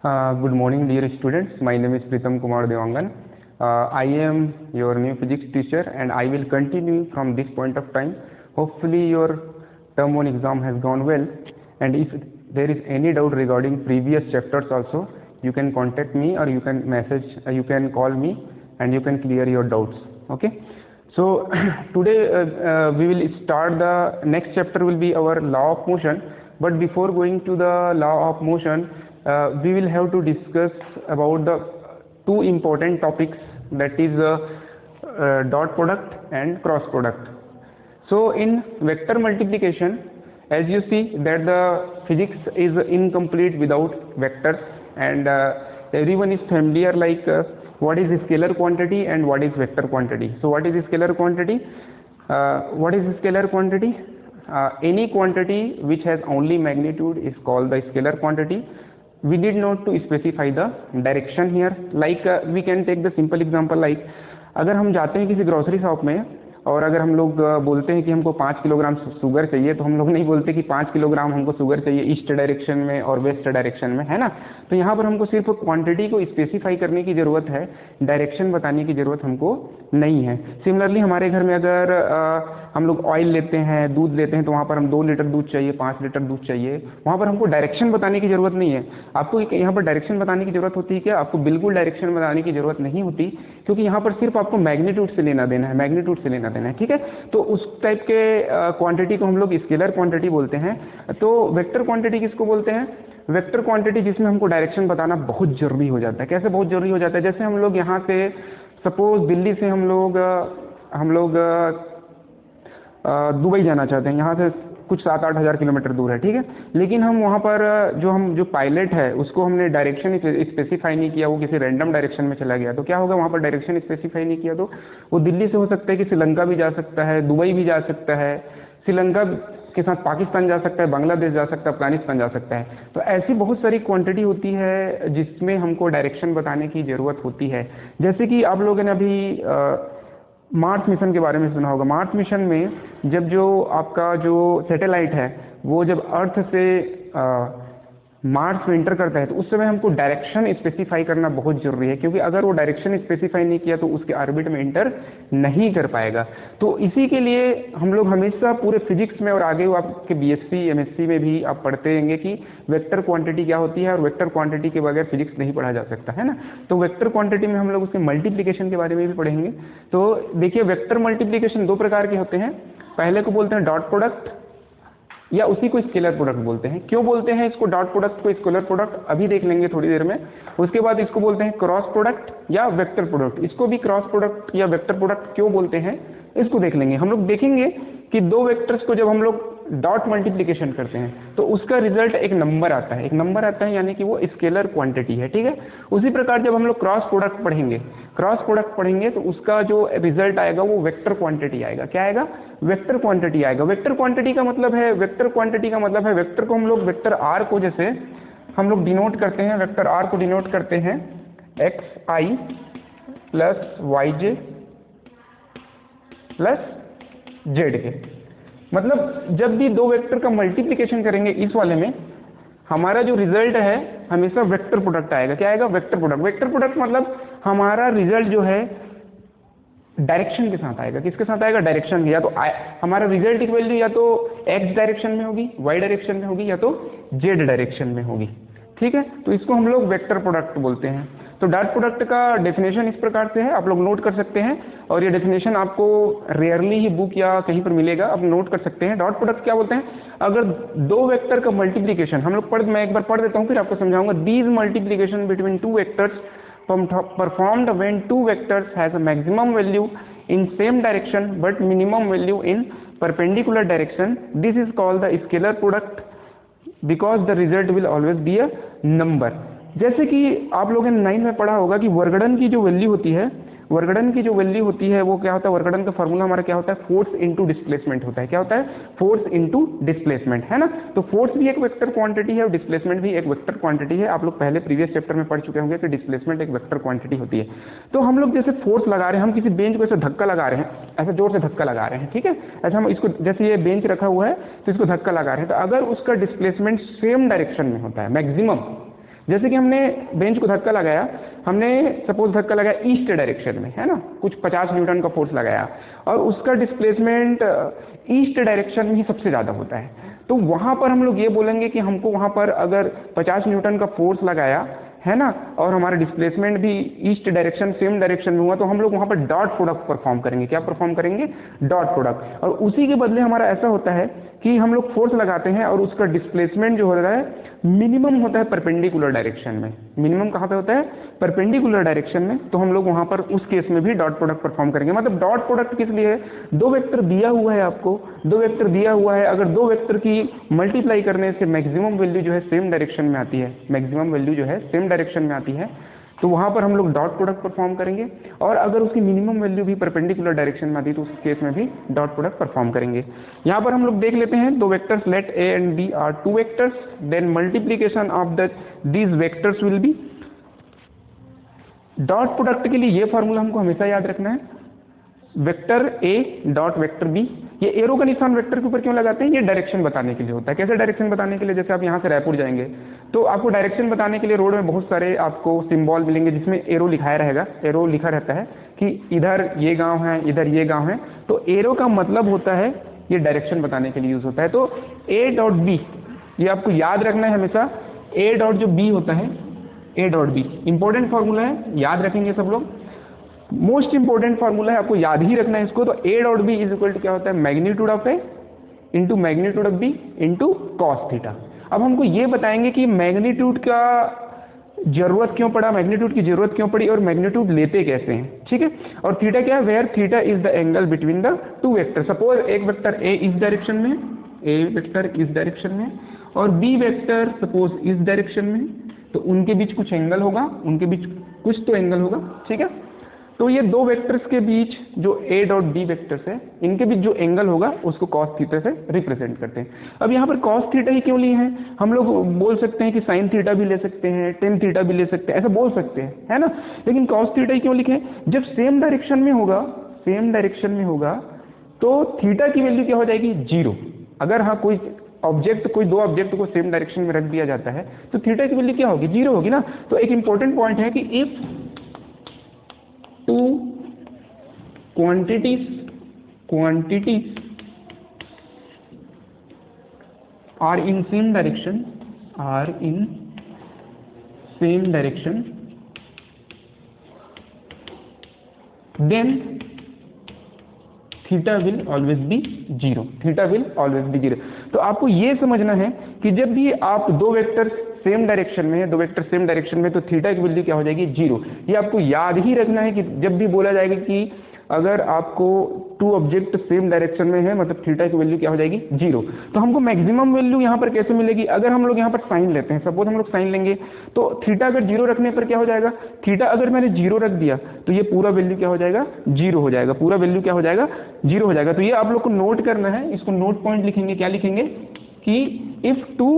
Good morning, dear students. My name is Pritam Kumar Devangan. I am your new physics teacher, and I will continue from this point of time. Hopefully, your term 1 exam has gone well, and if there is any doubt regarding previous chapters also, you can contact me or you can message, you can call me, and you can clear your doubts. Okay. So today we will start the next chapter will be our law of motion. But before going to the law of motion, we will have to discuss about the two important topics, that is dot product and cross product. So in vector multiplication, as you see that the physics is incomplete without vectors, and everyone is familiar like what is scalar quantity and what is vector quantity. So what is scalar quantity? What is scalar quantity? Any quantity which has only magnitude is called the scalar quantity. We need not to specify the direction here. Like we can take the simple example like अगर हम जाते हैं किसी grocery shop में और अगर हम लोग बोलते हैं कि हमको 5 किलोग्राम शुगर चाहिए, तो हम लोग नहीं बोलते कि 5 किलोग्राम हमको शुगर चाहिए ईस्ट डायरेक्शन में और वेस्ट डायरेक्शन में, है ना। तो यहाँ पर हमको सिर्फ क्वांटिटी को स्पेसिफाई करने की ज़रूरत है, डायरेक्शन बताने की ज़रूरत हमको नहीं है। सिमिलरली हमारे घर में अगर हम लोग ऑयल लेते हैं, दूध लेते हैं, तो वहाँ पर हम 2 लीटर दूध चाहिए, 5 लीटर दूध चाहिए, वहाँ पर हमको डायरेक्शन बताने की ज़रूरत नहीं है। आपको यहाँ पर डायरेक्शन बताने की ज़रूरत होती है क्या? आपको बिल्कुल डायरेक्शन बताने की ज़रूरत नहीं होती, क्योंकि यहाँ पर सिर्फ आपको मैग्नीट्यूड से लेना देना है, मैग्नीट्यूड से लेना देना है, ठीक है। तो उस टाइप के क्वांटिटी को हम लोग स्केलर क्वांटिटी बोलते हैं। तो वेक्टर क्वांटिटी किसको बोलते हैं? वेक्टर क्वांटिटी जिसमें हमको डायरेक्शन बताना बहुत जरूरी हो जाता है। कैसे बहुत जरूरी हो जाता है? जैसे हम लोग यहाँ से सपोज दिल्ली से हम लोग दुबई जाना चाहते हैं, यहाँ से कुछ 7-8 हज़ार किलोमीटर दूर है, ठीक है। लेकिन हम वहाँ पर जो पायलट है उसको हमने डायरेक्शन स्पेसिफाई नहीं किया, वो किसी रैंडम डायरेक्शन में चला गया, तो क्या होगा? वहाँ पर डायरेक्शन स्पेसिफाई नहीं किया तो वो दिल्ली से हो सकता है कि श्रीलंका भी जा सकता है, दुबई भी जा सकता है, श्रीलंका के साथ पाकिस्तान जा सकता है, बांग्लादेश जा सकता है, अफगानिस्तान जा सकता है। तो ऐसी बहुत सारी क्वांटिटी होती है जिसमें हमको डायरेक्शन बताने की ज़रूरत होती है। जैसे कि आप लोगों ने अभी मार्स मिशन के बारे में सुना होगा। मार्स मिशन में जब जो आपका जो सैटेलाइट है वो जब अर्थ से मार्स में एंटर करता है, तो उस समय हमको डायरेक्शन स्पेसिफाई करना बहुत ज़रूरी है, क्योंकि अगर वो डायरेक्शन स्पेसिफाई नहीं किया तो उसके ऑर्बिट में एंटर नहीं कर पाएगा। तो इसी के लिए हम लोग हमेशा पूरे फिजिक्स में और आगे वो आपके बीएससी एमएससी में भी आप पढ़ते रहेंगे कि वेक्टर क्वांटिटी क्या होती है, और वेक्टर क्वांटिटी के बगैर फिजिक्स नहीं पढ़ा जा सकता, है ना। तो वेक्टर क्वांटिटी में हम लोग उसके मल्टीप्लीकेशन के बारे में भी पढ़ेंगे। तो देखिए, वेक्टर मल्टीप्लीकेशन 2 प्रकार के होते हैं। पहले को बोलते हैं डॉट प्रोडक्ट, या उसी को स्केलर प्रोडक्ट बोलते हैं। क्यों बोलते हैं इसको डॉट प्रोडक्ट को स्केलर प्रोडक्ट, अभी देख लेंगे थोड़ी देर में। उसके बाद इसको बोलते हैं क्रॉस प्रोडक्ट या वेक्टर प्रोडक्ट। इसको भी क्रॉस प्रोडक्ट या वेक्टर प्रोडक्ट क्यों बोलते हैं इसको देख लेंगे। हम लोग देखेंगे कि 2 वेक्टर्स को जब हम लोग डॉट मल्टीप्लिकेशन करते हैं तो उसका रिजल्ट एक नंबर आता है, एक नंबर आता है, यानी कि वो स्केलर क्वांटिटी है, ठीक है। उसी प्रकार जब हम लोग क्रॉस प्रोडक्ट पढ़ेंगे तो उसका जो रिजल्ट आएगा वो वेक्टर क्वांटिटी आएगा। क्या आएगा? वेक्टर क्वांटिटी आएगा। वेक्टर क्वांटिटी का मतलब है, वेक्टर को हम लोग वेक्टर आर को जैसे हम लोग डिनोट करते हैं, वेक्टर आर को डिनोट करते हैं xi plus yj plus Z के। मतलब जब भी 2 वेक्टर का मल्टीप्लिकेशन करेंगे इस वाले में, हमारा जो रिजल्ट है हमेशा वेक्टर प्रोडक्ट आएगा। क्या आएगा? Vector product. वेक्टर प्रोडक्ट मतलब हमारा रिजल्ट जो है डायरेक्शन के साथ आएगा। किसके साथ आएगा? डायरेक्शन के। या तो हमारा रिजल्ट की वैल्यू या तो एक्स डायरेक्शन में होगी, वाई डायरेक्शन में होगी, या तो जेड डायरेक्शन में होगी, ठीक है। तो इसको हम लोग वेक्टर प्रोडक्ट बोलते हैं। तो डॉट प्रोडक्ट का डेफिनेशन इस प्रकार से है, आप लोग नोट कर सकते हैं, और ये डेफिनेशन आपको रेयरली ही बुक या कहीं पर मिलेगा, आप नोट कर सकते हैं। डॉट प्रोडक्ट क्या बोलते हैं? अगर 2 वेक्टर का मल्टीप्लिकेशन हम लोग मैं एक बार पढ़ देता हूँ फिर आपको समझाऊंगा। These multiplication between 2 vectors performed when 2 vectors has a maximum value in same direction but minimum value in perpendicular direction, this is called the scalar product because the result will always be a number। जैसे कि आप लोगों ने 9 में पढ़ा होगा कि वर्गड़न की जो वैल्यू होती है, वर्गड़न की जो वैल्यू होती है वो क्या होता है? वर्गड़न का फॉर्मूला हमारा क्या होता है? फोर्स इनटू डिस्प्लेसमेंट होता है। क्या होता है? फोर्स इनटू डिस्प्लेसमेंट, है ना। तो फोर्स भी एक वेक्टर क्वांटिटी है और डिस्प्लेसमेंट भी एक वेक्टर क्वांटिटी है। आप लोग पहले प्रीवियस चैप्टर में पढ़ चुके होंगे कि डिस्प्लेसमेंट एक वेक्टर क्वांटिटी होती है। तो हम लोग जैसे फोर्स लगा रहे हैं, हम किसी बेंच को ऐसे धक्का लगा रहे हैं, ऐसे जोर से धक्का लगा रहे हैं, ठीक है। ऐसा हम इसको, जैसे ये बेंच रखा हुआ है तो इसको धक्का लगा रहे हैं, तो अगर उसका डिस्प्लेसमेंट सेम डायरेक्शन में होता है, मैक्सिमम जैसे कि हमने बेंच को धक्का लगाया, हमने सपोज धक्का लगाया ईस्ट डायरेक्शन में, है ना, कुछ 50 न्यूटन का फोर्स लगाया और उसका डिस्प्लेसमेंट ईस्ट डायरेक्शन में ही सबसे ज़्यादा होता है, तो वहाँ पर हम लोग ये बोलेंगे कि हमको वहाँ पर अगर 50 न्यूटन का फोर्स लगाया है ना, और हमारा डिस्प्लेसमेंट भी ईस्ट डायरेक्शन सेम डायरेक्शन में हुआ, तो हम लोग वहाँ पर डॉट प्रोडक्ट परफॉर्म करेंगे। क्या परफॉर्म करेंगे? Dot product. और उसी के बदले हमारा ऐसा होता है कि हम लोग फोर्स लगाते हैं और उसका डिस्प्लेसमेंट जो हो रहा है मिनिमम होता है परपेंडिकुलर डायरेक्शन में। मिनिमम कहाँ पे होता है? परपेंडिकुलर डायरेक्शन में। तो हम लोग वहाँ पर उस केस में भी डॉट प्रोडक्ट परफॉर्म करेंगे। मतलब डॉट प्रोडक्ट किस लिए है? दो वेक्टर दिया हुआ है आपको, दो वेक्टर दिया हुआ है, अगर दो वेक्टर की मल्टीप्लाई करने से मैक्सिमम वैल्यू जो है सेम डायरेक्शन में आती है, मैक्सिमम वैल्यू जो है सेम डायरेक्शन में आती है, तो वहाँ पर हम लोग डॉट प्रोडक्ट परफॉर्म करेंगे। और अगर उसकी मिनिमम वैल्यू भी परपेंडिकुलर डायरेक्शन में आती है तो उस केस में भी डॉट प्रोडक्ट परफॉर्म करेंगे। यहाँ पर हम लोग देख लेते हैं दो vectors, let A and B are two vectors, then multiplication of these vectors will be. Dot product के लिए ये फॉर्मूला हमको हमेशा याद रखना है, vector A dot vector B. ये एरो का निशान वेक्टर के ऊपर क्यों लगाते हैं? ये डायरेक्शन बताने के लिए होता है। कैसे डायरेक्शन बताने के लिए? जैसे आप यहाँ से रायपुर जाएंगे तो आपको डायरेक्शन बताने के लिए रोड में बहुत सारे आपको सिंबल मिलेंगे जिसमें एरो लिखाया रहेगा, एरो लिखा रहता है कि इधर ये गांव है, इधर ये गांव है। तो एरो का मतलब होता है ये डायरेक्शन बताने के लिए यूज होता है। तो ए डॉट बी ये आपको याद रखना है हमेशा। ए डॉट जो बी होता है, ए डॉट बी इंपॉर्टेंट फॉर्मूला है, याद रखेंगे सब लोग। मोस्ट इंपॉर्टेंट फार्मूला है, आपको याद ही रखना है इसको। तो A dot B is equal to क्या होता है? Magnitude of A into magnitude of B into cos theta. अब हमको ये बताएंगे कि मैग्नीट्यूड का जरूरत क्यों पड़ा, मैग्नीट्यूड की जरूरत क्यों पड़ी और मैग्नीट्यूड लेते कैसे हैं, ठीक है। और थीटा क्या है? Where theta is the angle between the two vector. Suppose एक वेक्टर ए इस डायरेक्शन में, ए वेक्टर इस डायरेक्शन में और बी वेक्टर सपोज इस डायरेक्शन में, तो उनके बीच कुछ एंगल होगा, उनके बीच कुछ तो एंगल होगा, ठीक है। तो ये दो वेक्टर्स के बीच जो ए डॉट बी वेक्टर्स है, इनके बीच जो एंगल होगा उसको कॉस थीटा से रिप्रेजेंट करते हैं। अब यहाँ पर कॉस थीटा ही क्यों लिए हैं? हम लोग बोल सकते हैं कि साइन थीटा भी ले सकते हैं, टेन थीटा भी ले सकते हैं, ऐसा बोल सकते हैं, है ना। लेकिन कॉस थीटा ही क्यों लिखे? जब सेम डायरेक्शन में होगा, सेम डायरेक्शन में होगा तो थीटा की वैल्यू क्या हो जाएगी? 0। अगर हाँ कोई ऑब्जेक्ट, कोई दो ऑब्जेक्ट को सेम डायरेक्शन में रख दिया जाता है तो थीटा की वैल्यू क्या होगी? 0 होगी ना। तो एक इंपॉर्टेंट पॉइंट है कि if two quantities are in same direction, then theta will always be 0, theta will always be 0। तो आपको ये समझना है कि जब भी आप दो वेक्टर सेम डायरेक्शन में है, दो वेक्टर सेम डायरेक्शन में, तो थीटा की वैल्यू क्या हो जाएगी? 0। ये आपको याद ही रखना है कि जब भी बोला जाएगा कि अगर आपको टू ऑब्जेक्ट सेम डायरेक्शन में है मतलब थीटा की वैल्यू क्या हो जाएगी? 0। तो हमको मैक्सिमम वैल्यू यहाँ पर कैसे मिलेगी? अगर हम लोग यहाँ पर साइन लेते हैं, सपोज हम लोग साइन लेंगे तो थीटा अगर 0 रखने पर क्या हो जाएगा? थीटा अगर मैंने 0 रख दिया तो ये पूरा वैल्यू क्या हो जाएगा? 0 हो जाएगा, पूरा वैल्यू क्या हो जाएगा? 0 हो जाएगा। तो ये आप लोग को नोट करना है, इसको नोट पॉइंट लिखेंगे। क्या लिखेंगे? कि if two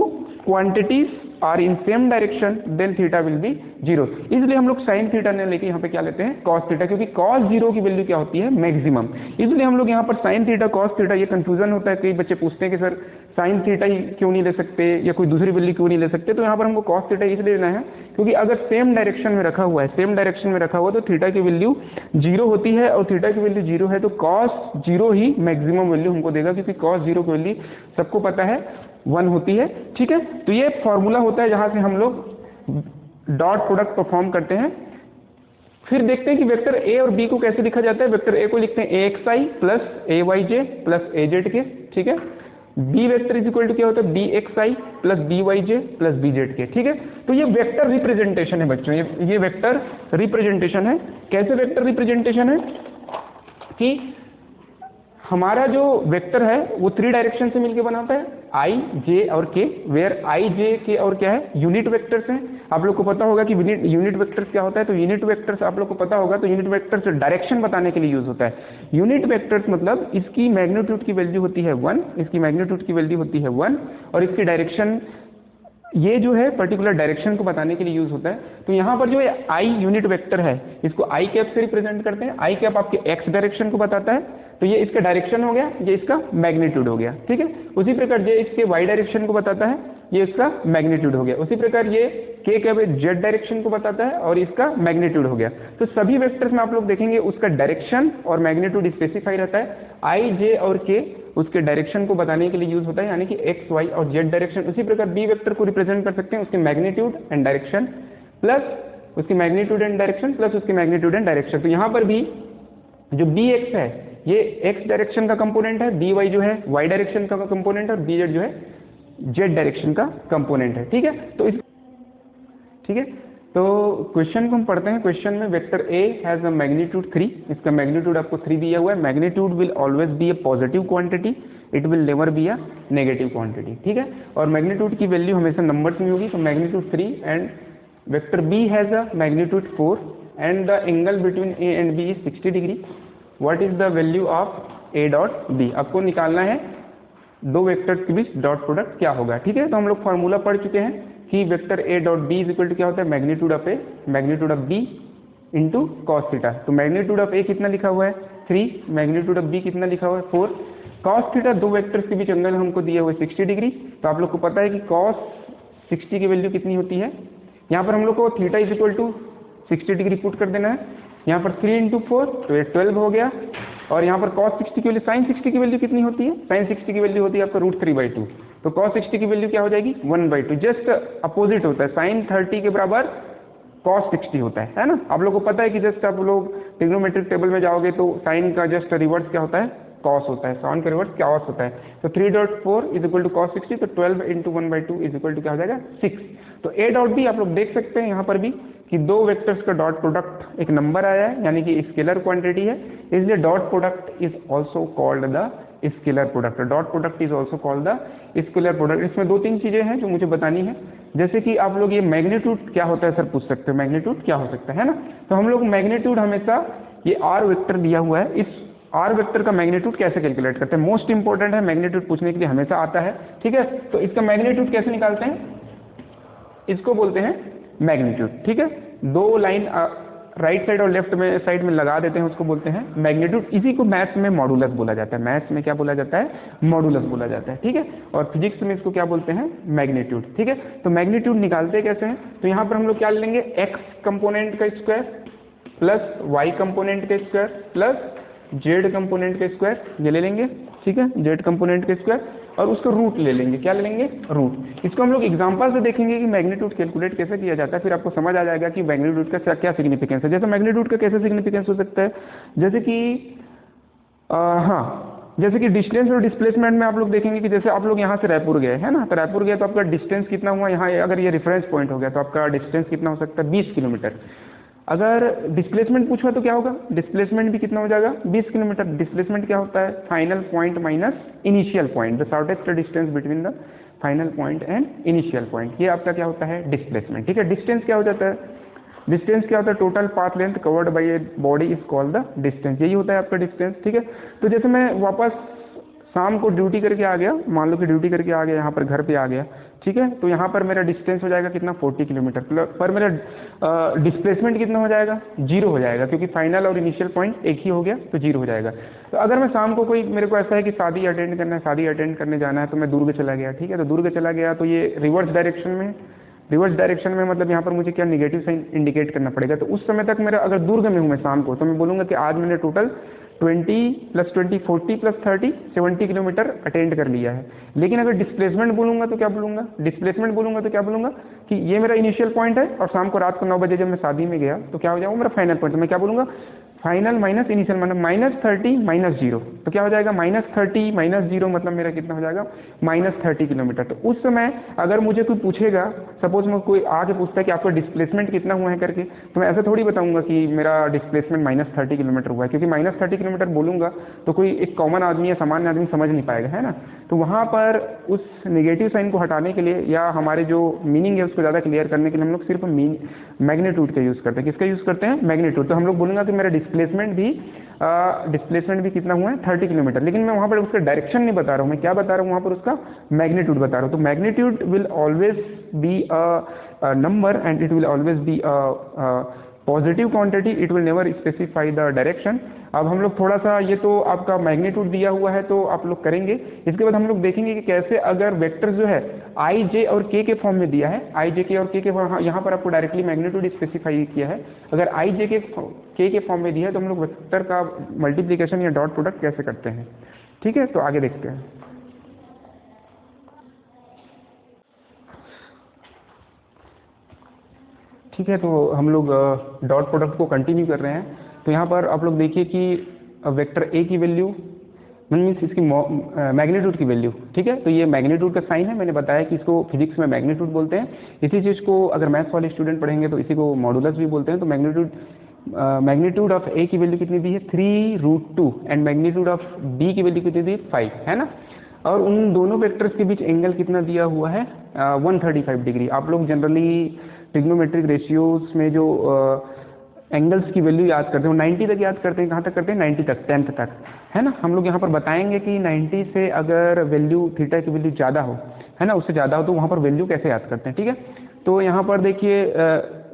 quantities are in same direction then theta will be 0। इसलिए हम लोग साइन थीटा ने लेके यहाँ पे क्या लेते हैं? कॉस थीटा, क्योंकि कॉस 0 की वैल्यू क्या होती है? मैक्सिमम। इसलिए हम लोग यहाँ पर साइन थीटा कॉस थीटा, ये कंफ्यूजन होता है, कई बच्चे पूछते हैं कि सर साइन थीटा ही क्यों नहीं ले सकते या कोई दूसरी वैल्यू क्यों नहीं ले सकते। तो यहाँ पर हमको कॉस थीटा इसलिए लेना है क्योंकि अगर सेम डायरेक्शन में रखा हुआ है, सेम डायरेक्शन में रखा हुआ तो थीटा की वैल्यू 0 होती है और थीटा की वैल्यू 0 है तो कॉस 0 ही मैक्सिमम वैल्यू हमको देगा, क्योंकि कॉस 0 की वैल्यू सबको पता है 1 होती है, ठीक है। तो ये फॉर्मूला होता है जहां से हम लोग डॉट प्रोडक्ट परफॉर्म करते हैं। फिर देखते हैं कि वेक्टर ए और बी को कैसे लिखा जाता है। वेक्टर ए को लिखते हैं axi plus ayj plus az K, ठीक है। B vector is equal to क्या होता है? bxi plus byj plus bz K, ठीक है। तो ये वेक्टर रिप्रेजेंटेशन है बच्चों, ये वेक्टर रिप्रेजेंटेशन है। कैसे वेक्टर रिप्रेजेंटेशन है? कि हमारा जो वेक्टर है वो 3 डायरेक्शन से मिलकर बनाता है, i, j और k, where i, j, k और क्या है? यूनिट वेक्टर्स हैं। आप लोग को पता होगा कि यूनिट वेक्टर्स क्या होता है। तो यूनिट वेक्टर्स आप लोग को पता होगा, तो यूनिट वेक्टर्स डायरेक्शन बताने के लिए यूज होता है। यूनिट वेक्टर्स मतलब इसकी मैग्नीट्यूड की वैल्यू होती है 1, इसकी मैग्नीट्यूड की वैल्यू होती है 1 और इसकी डायरेक्शन ये जो है पर्टिकुलर डायरेक्शन को बताने के लिए यूज होता है। तो यहाँ पर जो ये आई यूनिट वेक्टर है इसको आई कैप से रिप्रेजेंट करते हैं। आई कैप आपके एक्स डायरेक्शन को बताता है, तो ये इसका डायरेक्शन हो गया, ये इसका मैग्नीट्यूड हो गया, ठीक है। उसी प्रकार जे इसके वाई डायरेक्शन को बताता है, ये इसका मैग्नीट्यूड हो गया। उसी प्रकार ये k क्या है, जेड डायरेक्शन को बताता है और इसका मैग्नीट्यूड हो गया। तो सभी वेक्टर्स में आप लोग देखेंगे उसका डायरेक्शन और मैग्नीट्यूड स्पेसिफाई रहता है। i, j और k उसके डायरेक्शन को बताने के लिए यूज होता है, यानी कि x, y और z डायरेक्शन। उसी प्रकार b वेक्टर को रिप्रेजेंट कर सकते हैं उसके मैग्नीट्यूड एंड डायरेक्शन प्लस उसकी मैग्नीट्यूड एंड डायरेक्शन प्लस उसकी मैग्नीट्यूड एंड डायरेक्शन। तो यहाँ पर भी जो bx है ये x डायरेक्शन का कंपोनेंट है, by जो है y डायरेक्शन का कंपोनेंट है और bz जो है z डायरेक्शन का कंपोनेंट है। ठीक है, तो इस ठीक है, तो क्वेश्चन को हम पढ़ते हैं। क्वेश्चन में vector a has a magnitude 3, इसका मैग्नीट्यूड आपको 3 दिया हुआ है। Magnitude will always be a positive quantity, it will never be a negative quantity. ठीक है, और मैग्नीट्यूड की वैल्यू हमेशा नंबर्स में होगी, तो magnitude 3 and vector b has a magnitude 4 and the angle between a and b is 60 degree. What is the value of a dot b? आपको निकालना है दो वेक्टर्स के बीच डॉट प्रोडक्ट क्या होगा। ठीक है, तो हम लोग फार्मूला पढ़ चुके हैं कि vector a dot b is equal to क्या होता है, magnitude of a magnitude of b into cos theta. तो मैग्नीट्यूड ऑफ a कितना लिखा हुआ है 3, मैग्नीट्यूड ऑफ b कितना लिखा हुआ है 4। कॉस थीटा दो वेक्टर्स के बीच एंगल हमको दिया हुआ है 60 डिग्री। तो आप लोग को पता है कि कॉस 60 की वैल्यू कितनी होती है, यहाँ पर हम लोग को theta is equal to 60 degree put कर देना है। यहाँ पर 3 इंटू 4 तो ये 12 हो गया, और यहाँ पर cos 60 की वैल्यू sin 60 की वैल्यू कितनी होती है, sin 60 की वैल्यू होती है आपका √3/2। तो cos 60 की वैल्यू क्या हो जाएगी 1/2, जस्ट अपोजिट होता है, sin 30 के बराबर cos 60 होता है ना। आप लोग को पता है कि जस्ट आप लोग ट्रिग्नोमेट्रिक टेबल में जाओगे तो sin का जस्ट रिवर्स क्या होता है, cos होता है, sin का रिवर्स cos होता है। तो 3.4 इज इक्वल टू cos 60, तो 12 इंटू 1/2 इज इक्वल टू क्या हो जाएगा 6। तो a डॉट b आप लोग देख सकते हैं यहाँ पर भी कि दो वेक्टर्स का डॉट प्रोडक्ट एक नंबर आया है, यानी कि स्केलर क्वांटिटी है, इसलिए dot product is also called the scalar product. Dot product is also called the scalar product. इसमें दो तीन चीजें हैं जो मुझे बतानी है, जैसे कि आप लोग ये मैग्नीट्यूड क्या होता है सर पूछ सकते हो, मैग्नीट्यूड क्या हो सकता है ना। तो हम लोग मैग्नीट्यूड हमेशा ये r वेक्टर दिया हुआ है, इस r वेक्टर का मैग्नीट्यूड कैसे कैलकुलेट करते हैं, मोस्ट इंपॉर्टेंट है, मैग्नीट्यूड पूछने के लिए हमेशा आता है। ठीक है, तो इसका मैग्नीट्यूड कैसे निकालते हैं, इसको बोलते हैं मैग्नीट्यूड। ठीक है, दो लाइन राइट साइड और लेफ्ट में साइड में लगा देते हैं, उसको बोलते हैं मैग्नीट्यूड। इसी को मैथ्स में मॉडुलस बोला जाता है, मैथ्स में क्या बोला जाता है, मॉडुलस बोला जाता है। ठीक है, और फिजिक्स में इसको क्या बोलते हैं, मैग्नीट्यूड। ठीक है, तो मैग्नीट्यूड निकालते कैसे हैं, तो यहाँ पर हम लोग क्या लेंगे, x कंपोनेंट का स्क्वायर प्लस y कंपोनेंट का स्क्वायर प्लस z कंपोनेंट का स्क्वायर, ये ले लेंगे। ठीक है, z कंपोनेंट का स्क्वायर और उसको रूट ले लेंगे, क्या ले लेंगे, रूट। इसको हम लोग एग्जांपल से देखेंगे कि मैग्नीट्यूड कैलकुलेट कैसे किया जाता है, फिर आपको समझ आ जाएगा कि मैग्नीट्यूड का क्या सिग्निफिकेंस है। जैसे मैग्नीट्यूड का कैसे सिग्निफिकेंस हो सकता है, जैसे कि जैसे कि डिस्टेंस और डिस्प्लेसमेंट में आप लोग देखेंगे कि जैसे आप लोग यहाँ से रायपुर गए है ना, तो रायपुर गए तो आपका डिस्टेंस कितना हुआ, यहाँ अगर ये रेफरेंस पॉइंट हो गया तो आपका डिस्टेंस कितना हो सकता है 20 किलोमीटर। अगर डिस्प्लेसमेंट पूछा तो क्या होगा, डिस्प्लेसमेंट भी कितना हो जाएगा 20 किलोमीटर। डिस्प्लेसमेंट क्या होता है, final point minus initial point, the shortest distance between the final point and initial point, ये आपका क्या होता है डिस्प्लेसमेंट। ठीक है, डिस्टेंस क्या हो जाता है, डिस्टेंस क्या होता है, total path length covered by a body is called the distance, यही होता है आपका डिस्टेंस। ठीक है, तो जैसे मैं वापस शाम को ड्यूटी करके आ गया, मान लो कि ड्यूटी करके आ गया, यहाँ पर घर पे आ गया। ठीक है, तो यहाँ पर मेरा डिस्टेंस हो जाएगा कितना 40 किलोमीटर, पर मेरा डिस्प्लेसमेंट कितना हो जाएगा 0 हो जाएगा, क्योंकि फाइनल और इनिशियल पॉइंट एक ही हो गया तो 0 हो जाएगा। तो अगर मैं शाम को कोई मेरे को ऐसा है कि शादी अटेंड करना है, शादी अटेंड करने जाना है, तो मैं दुर्ग चला गया। ठीक है, तो दुर्ग चला गया तो ये रिवर्स डायरेक्शन में, रिवर्स डायरेक्शन में मतलब यहाँ पर मुझे क्या नेगेटिव साइन इंडिकेट करना पड़ेगा। तो उस समय तक मेरा अगर दुर्ग में हूँ मैं शाम को, तो मैं बोलूँगा कि आज मैंने टोटल 20 + 20 40 + 30 70 किलोमीटर अटेंड कर लिया है। लेकिन अगर डिस्प्लेसमेंट बोलूँगा तो क्या बोलूँगा, डिस्प्लेसमेंट बोलूँगा तो क्या बोलूँगा कि ये मेरा इनिशियल पॉइंट है और शाम को रात को 9 बजे जब मैं शादी में गया तो क्या हो जाएगा मेरा फाइनल पॉइंट। तो मैं क्या बोलूँगा, फाइनल माइनस इनिशियल मतलब -30 -0, तो क्या हो जाएगा -30 -0 मतलब मेरा कितना हो जाएगा -30 किलोमीटर। तो उस समय अगर मुझे कोई पूछेगा, सपोज में कोई आके पूछता है कि आपका डिस्प्लेसमेंट कितना हुआ है करके, तो मैं ऐसा थोड़ी बताऊंगा कि मेरा डिस्प्लेसमेंट -30 किलोमीटर हुआ है, क्योंकि -30 किलोमीटर बोलूंगा तो कोई एक कॉमन आदमी या सामान्य आदमी समझ नहीं पाएगा, है ना। तो वहाँ पर उस नेगेटिव साइन को हटाने के लिए या हमारे जो मीनिंग है उसको ज़्यादा क्लियर करने के लिए हम लोग सिर्फ मैग्नीट्यूड का यूज़ करते हैं। किसका यूज़ करते हैं, मैग्नीट्यूड। तो हम लोग बोलूँगा कि मेरा डिस्प्लेसमेंट भी कितना हुआ है 30 किलोमीटर, लेकिन मैं वहाँ पर उसका डायरेक्शन नहीं बता रहा हूँ, मैं क्या बता रहा हूँ वहाँ पर उसका मैग्नीट्यूड बता रहा हूँ। तो magnitude will always be a number and it will always be a positive quantity it will never specify the direction. अब हम लोग थोड़ा सा, ये तो आपका मैग्नीट्यूड दिया हुआ है तो आप लोग करेंगे। इसके बाद हम लोग देखेंगे कि कैसे अगर वेक्टर जो है आई जे और के फॉर्म में दिया है, आई जे के और के यहाँ पर आपको डायरेक्टली मैग्नीट्यूड स्पेसिफाई किया है। अगर आई जे के फॉर्म में दिया है तो हम लोग वेक्टर का मल्टीप्लीकेशन या डॉट प्रोडक्ट कैसे करते हैं। ठीक है, तो आगे देखते हैं। ठीक है, तो हम लोग डॉट प्रोडक्ट को कंटिन्यू कर रहे हैं। तो यहाँ पर आप लोग देखिए कि वेक्टर ए की वैल्यू मीन्स इसकी मैग्नीट्यूड की वैल्यू। ठीक है, तो ये मैग्नीट्यूड का साइन है, मैंने बताया कि इसको फिजिक्स में मैग्नीट्यूड बोलते हैं। इसी चीज़ को अगर मैथ्स वाले स्टूडेंट पढ़ेंगे तो इसी को मॉडुलस भी बोलते हैं। तो मैग्नीट्यूड ऑफ ए की वैल्यू कितनी दी है 3√2 एंड मैग्नीट्यूड ऑफ बी की वैल्यू कितनी दी 5 है ना। और उन दोनों वेक्टर्स के बीच एंगल कितना दिया हुआ है 135 डिग्री। आप लोग जनरली ट्रिग्नोमेट्रिक रेशियोज में जो एंगल्स की वैल्यू याद करते हो 90 तक याद करते हैं। कहाँ तक करते हैं 90 तक, 10th तक है ना। हम लोग यहाँ पर बताएंगे कि 90 से अगर वैल्यू थीटा की वैल्यू ज़्यादा हो है ना, उससे ज़्यादा हो तो वहाँ पर वैल्यू कैसे याद करते हैं। ठीक है, तो यहाँ पर देखिए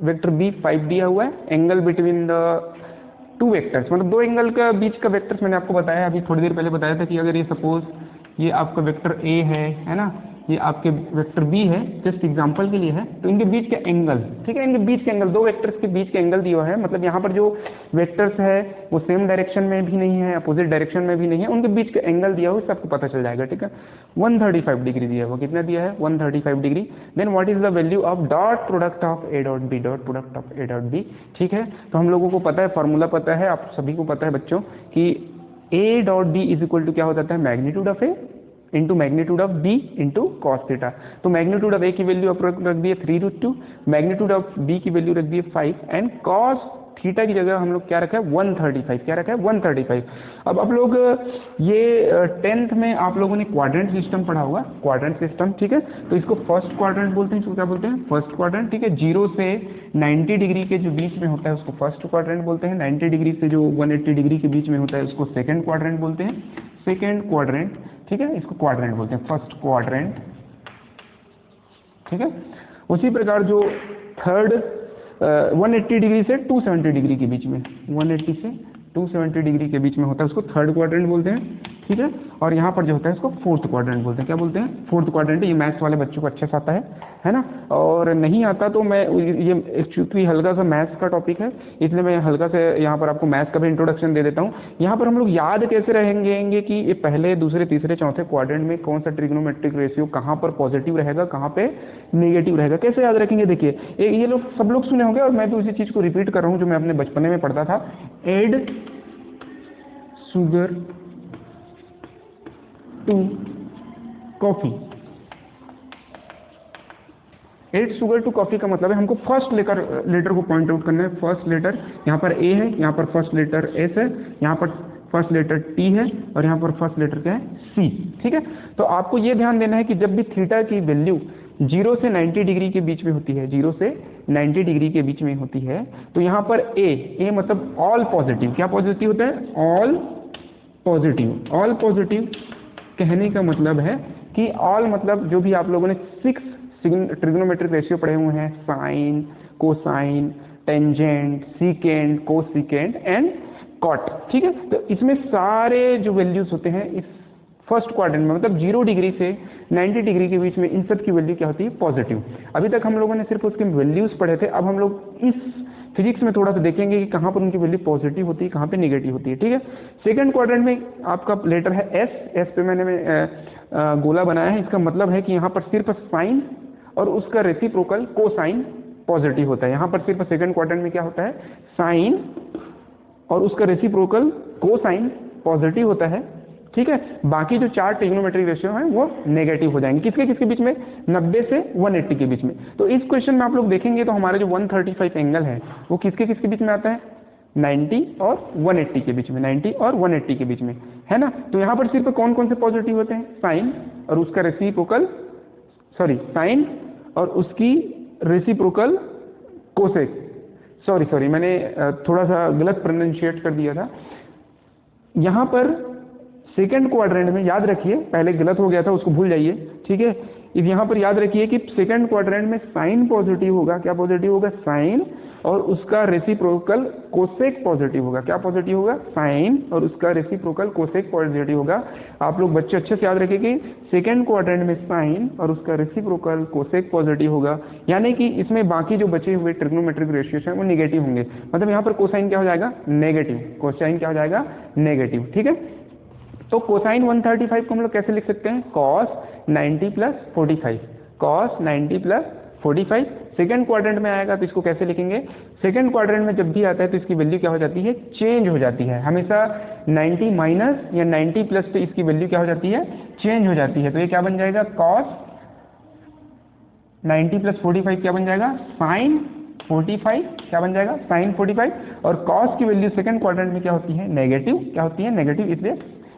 वेक्टर बी 5 दिया हुआ है, angle between the two vectors, मतलब दो एंगल का बीच का वेक्टर्स मैंने आपको बताया, अभी थोड़ी देर पहले बताया था कि अगर ये सपोज ये आपका वेक्टर ए है ना, ये आपके वेक्टर बी है, जस्ट एग्जांपल के लिए है, तो इनके बीच के एंगल, ठीक है, इनके बीच के एंगल, दो वेक्टर्स के बीच के एंगल दिया हुआ है। मतलब यहाँ पर जो वेक्टर्स है वो सेम डायरेक्शन में भी नहीं है, अपोजिट डायरेक्शन में भी नहीं है, उनके बीच का एंगल दिया हुआ है, सबको पता चल जाएगा। ठीक है, 135 डिग्री दिया हुआ, कितना दिया है 135 degree. Then what is the value of dot product of A dot B, dot product of A dot B. ठीक है, तो हम लोगों को पता है, फॉर्मूला पता है, आप सभी को पता है बच्चों कि A dot B is equal to क्या हो जाता है, magnitude of A into magnitude of B into cos theta. तो मैग्नीट्यूड ऑफ ए की वैल्यू रख दी है 3√2, मैग्नीट्यूड ऑफ बी की वैल्यू रख दी है 5 एंड कॉस थीटा की जगह हम लोग क्या रखा है 135, क्या रखा है 135। अब आप लोग ये 10th में आप लोगों ने क्वाड्रेंट सिस्टम पढ़ा होगा, क्वाड्रेंट सिस्टम। ठीक है, तो इसको फर्स्ट क्वाड्रेंट बोलते हैं, इसको क्या बोलते हैं फर्स्ट क्वाड्रेंट। ठीक है, 0 से 90 डिग्री के जो बीच में होता है उसको फर्स्ट क्वाड्रेंट बोलते हैं, 90 डिग्री से जो 180 डिग्री के बीच में होता है उसको सेकेंड क्वाड्रेंट बोलते हैं, सेकेंड क्वाड्रेंट। ठीक है, इसको क्वाड्रेंट बोलते हैं, फर्स्ट क्वाड्रेंट। ठीक है, उसी प्रकार जो थर्ड 180 डिग्री से 270 डिग्री के बीच में, 180 से 270 डिग्री के बीच में होता है उसको थर्ड क्वाड्रेंट बोलते हैं। ठीक है, और यहाँ पर जो होता है इसको फोर्थ क्वाड्रेंट बोलते हैं। क्या बोलते हैं, फोर्थ क्वाड्रेंट। ये मैथ्स वाले बच्चों को अच्छे से आता है ना, और नहीं आता तो मैं ये चूंकि हल्का सा मैथ्स का टॉपिक है इसलिए मैं हल्का से यहाँ पर आपको मैथ्स का भी इंट्रोडक्शन दे देता हूँ। यहाँ पर हम लोग याद कैसे रहेंगे कि ये पहले दूसरे तीसरे चौथे क्वाड्रेंट में कौन सा ट्रिग्नोमेट्रिक रेशियो कहाँ पर पॉजिटिव रहेगा, कहाँ पे नेगेटिव रहेगा, कैसे याद रखेंगे। देखिए ये लोग सब लोग सुने होंगे और मैं भी उसी चीज़ को रिपीट कर रहा हूँ जो मैं अपने बचपने में पढ़ता था। Add sugar to coffee, add sugar to coffee का मतलब है हमको फर्स्ट लेटर को पॉइंट आउट करना है। फर्स्ट लेटर यहाँ पर ए है, यहाँ पर फर्स्ट लेटर एस है, यहाँ पर फर्स्ट लेटर टी है और यहाँ पर फर्स्ट लेटर क्या है सी। ठीक है, तो आपको ये ध्यान देना है कि जब भी थीटा की वैल्यू 0 से 90 डिग्री के बीच में होती है, 0 से 90 डिग्री के बीच में होती है, तो यहाँ पर ए मतलब ऑल पॉजिटिव, क्या पॉजिटिव होता है ऑल पॉजिटिव। ऑल पॉजिटिव कहने का मतलब है कि ऑल मतलब जो भी आप लोगों ने 6 ट्रिग्नोमेट्रिक रेशियो पढ़े हुए हैं, sine, cosine, tangent, secant, cosecant and cot. ठीक है, तो इसमें सारे जो वैल्यूज होते हैं इस फर्स्ट क्वाड्रेंट में, मतलब 0 डिग्री से 90 डिग्री के बीच में, इन सब की वैल्यू क्या होती है पॉजिटिव। अभी तक हम लोगों ने सिर्फ उसके वैल्यूज पढ़े थे, अब हम लोग इस फिजिक्स में थोड़ा सा देखेंगे कि कहाँ पर उनकी वैल्यू पॉजिटिव होती है, कहाँ पे नेगेटिव होती है। ठीक है, सेकंड क्वाड्रेंट में आपका लेटर है एस पे मैंने गोला बनाया है, इसका मतलब है कि यहाँ पर सिर्फ साइन और उसका रेसिप्रोकल कोसाइन पॉजिटिव होता है। यहाँ पर सिर्फ सेकंड क्वाड्रेंट में क्या होता है साइन और उसका रेसिप्रोकल कोसाइन पॉजिटिव होता है। ठीक है, बाकी जो 4 ट्रिग्नोमेट्रिक रेशियो हैं वो नेगेटिव हो जाएंगे, किसके किसके बीच में 90 से 180 के बीच में। तो इस क्वेश्चन में आप लोग देखेंगे तो हमारे जो 135 एंगल है वो किसके किसके बीच में आता है 90 और 180 के बीच में, 90 और 180 के बीच में, है ना। तो यहाँ पर सिर्फ कौन कौन से पॉजिटिव होते हैं साइन और उसका रेसिप्रोकल, सॉरी साइन और उसकी रेसिप्रोकल कोसेक, सॉरी मैंने थोड़ा सा गलत प्रोनाउंशिएट कर दिया था। यहाँ पर सेकंड क्वाड्रेंट में याद रखिए, पहले गलत हो गया था उसको भूल जाइए। ठीक है, इस यहाँ पर याद रखिए कि सेकंड क्वाड्रेंट में साइन पॉजिटिव होगा, क्या पॉजिटिव होगा साइन, और उसका रेसिप्रोकल कोसेक पॉजिटिव होगा। क्या पॉजिटिव होगा? साइन, और उसका रेसिप्रोकल कोसेक पॉजिटिव होगा। आप लोग बच्चे अच्छे से याद रखें कि सेकेंड क्वाड्रेंट में साइन और उसका रेसिप्रोकल कोसेक पॉजिटिव होगा, यानी कि इसमें बाकी जो बचे हुए ट्रिग्नोमेट्रिक रेशियोज हैं वो निगेटिव होंगे। मतलब यहाँ पर कोसाइन क्या हो जाएगा? नेगेटिव। कोसाइन क्या हो जाएगा? नेगेटिव। ठीक है, तो कोसाइन 135 को हम लोग कैसे लिख सकते हैं? cos 90 plus 45, cos 90 plus 45। Second quadrant में आएगा तो इसको कैसे लिखेंगे? सेकेंड क्वाड्रेंट में जब भी आता है तो इसकी वैल्यू क्या हो जाती है? चेंज हो जाती है। हमेशा 90 माइनस या 90 प्लस पे इसकी वैल्यू क्या हो जाती है? चेंज हो जाती है। तो ये क्या बन जाएगा? cos 90 प्लस 45 क्या बन जाएगा? साइन 45। क्या बन जाएगा? साइन 45। और cos की वैल्यू सेकेंड क्वाड्रेंट में क्या होती है? नेगेटिव। क्या होती है? नेगेटिव, इसलिए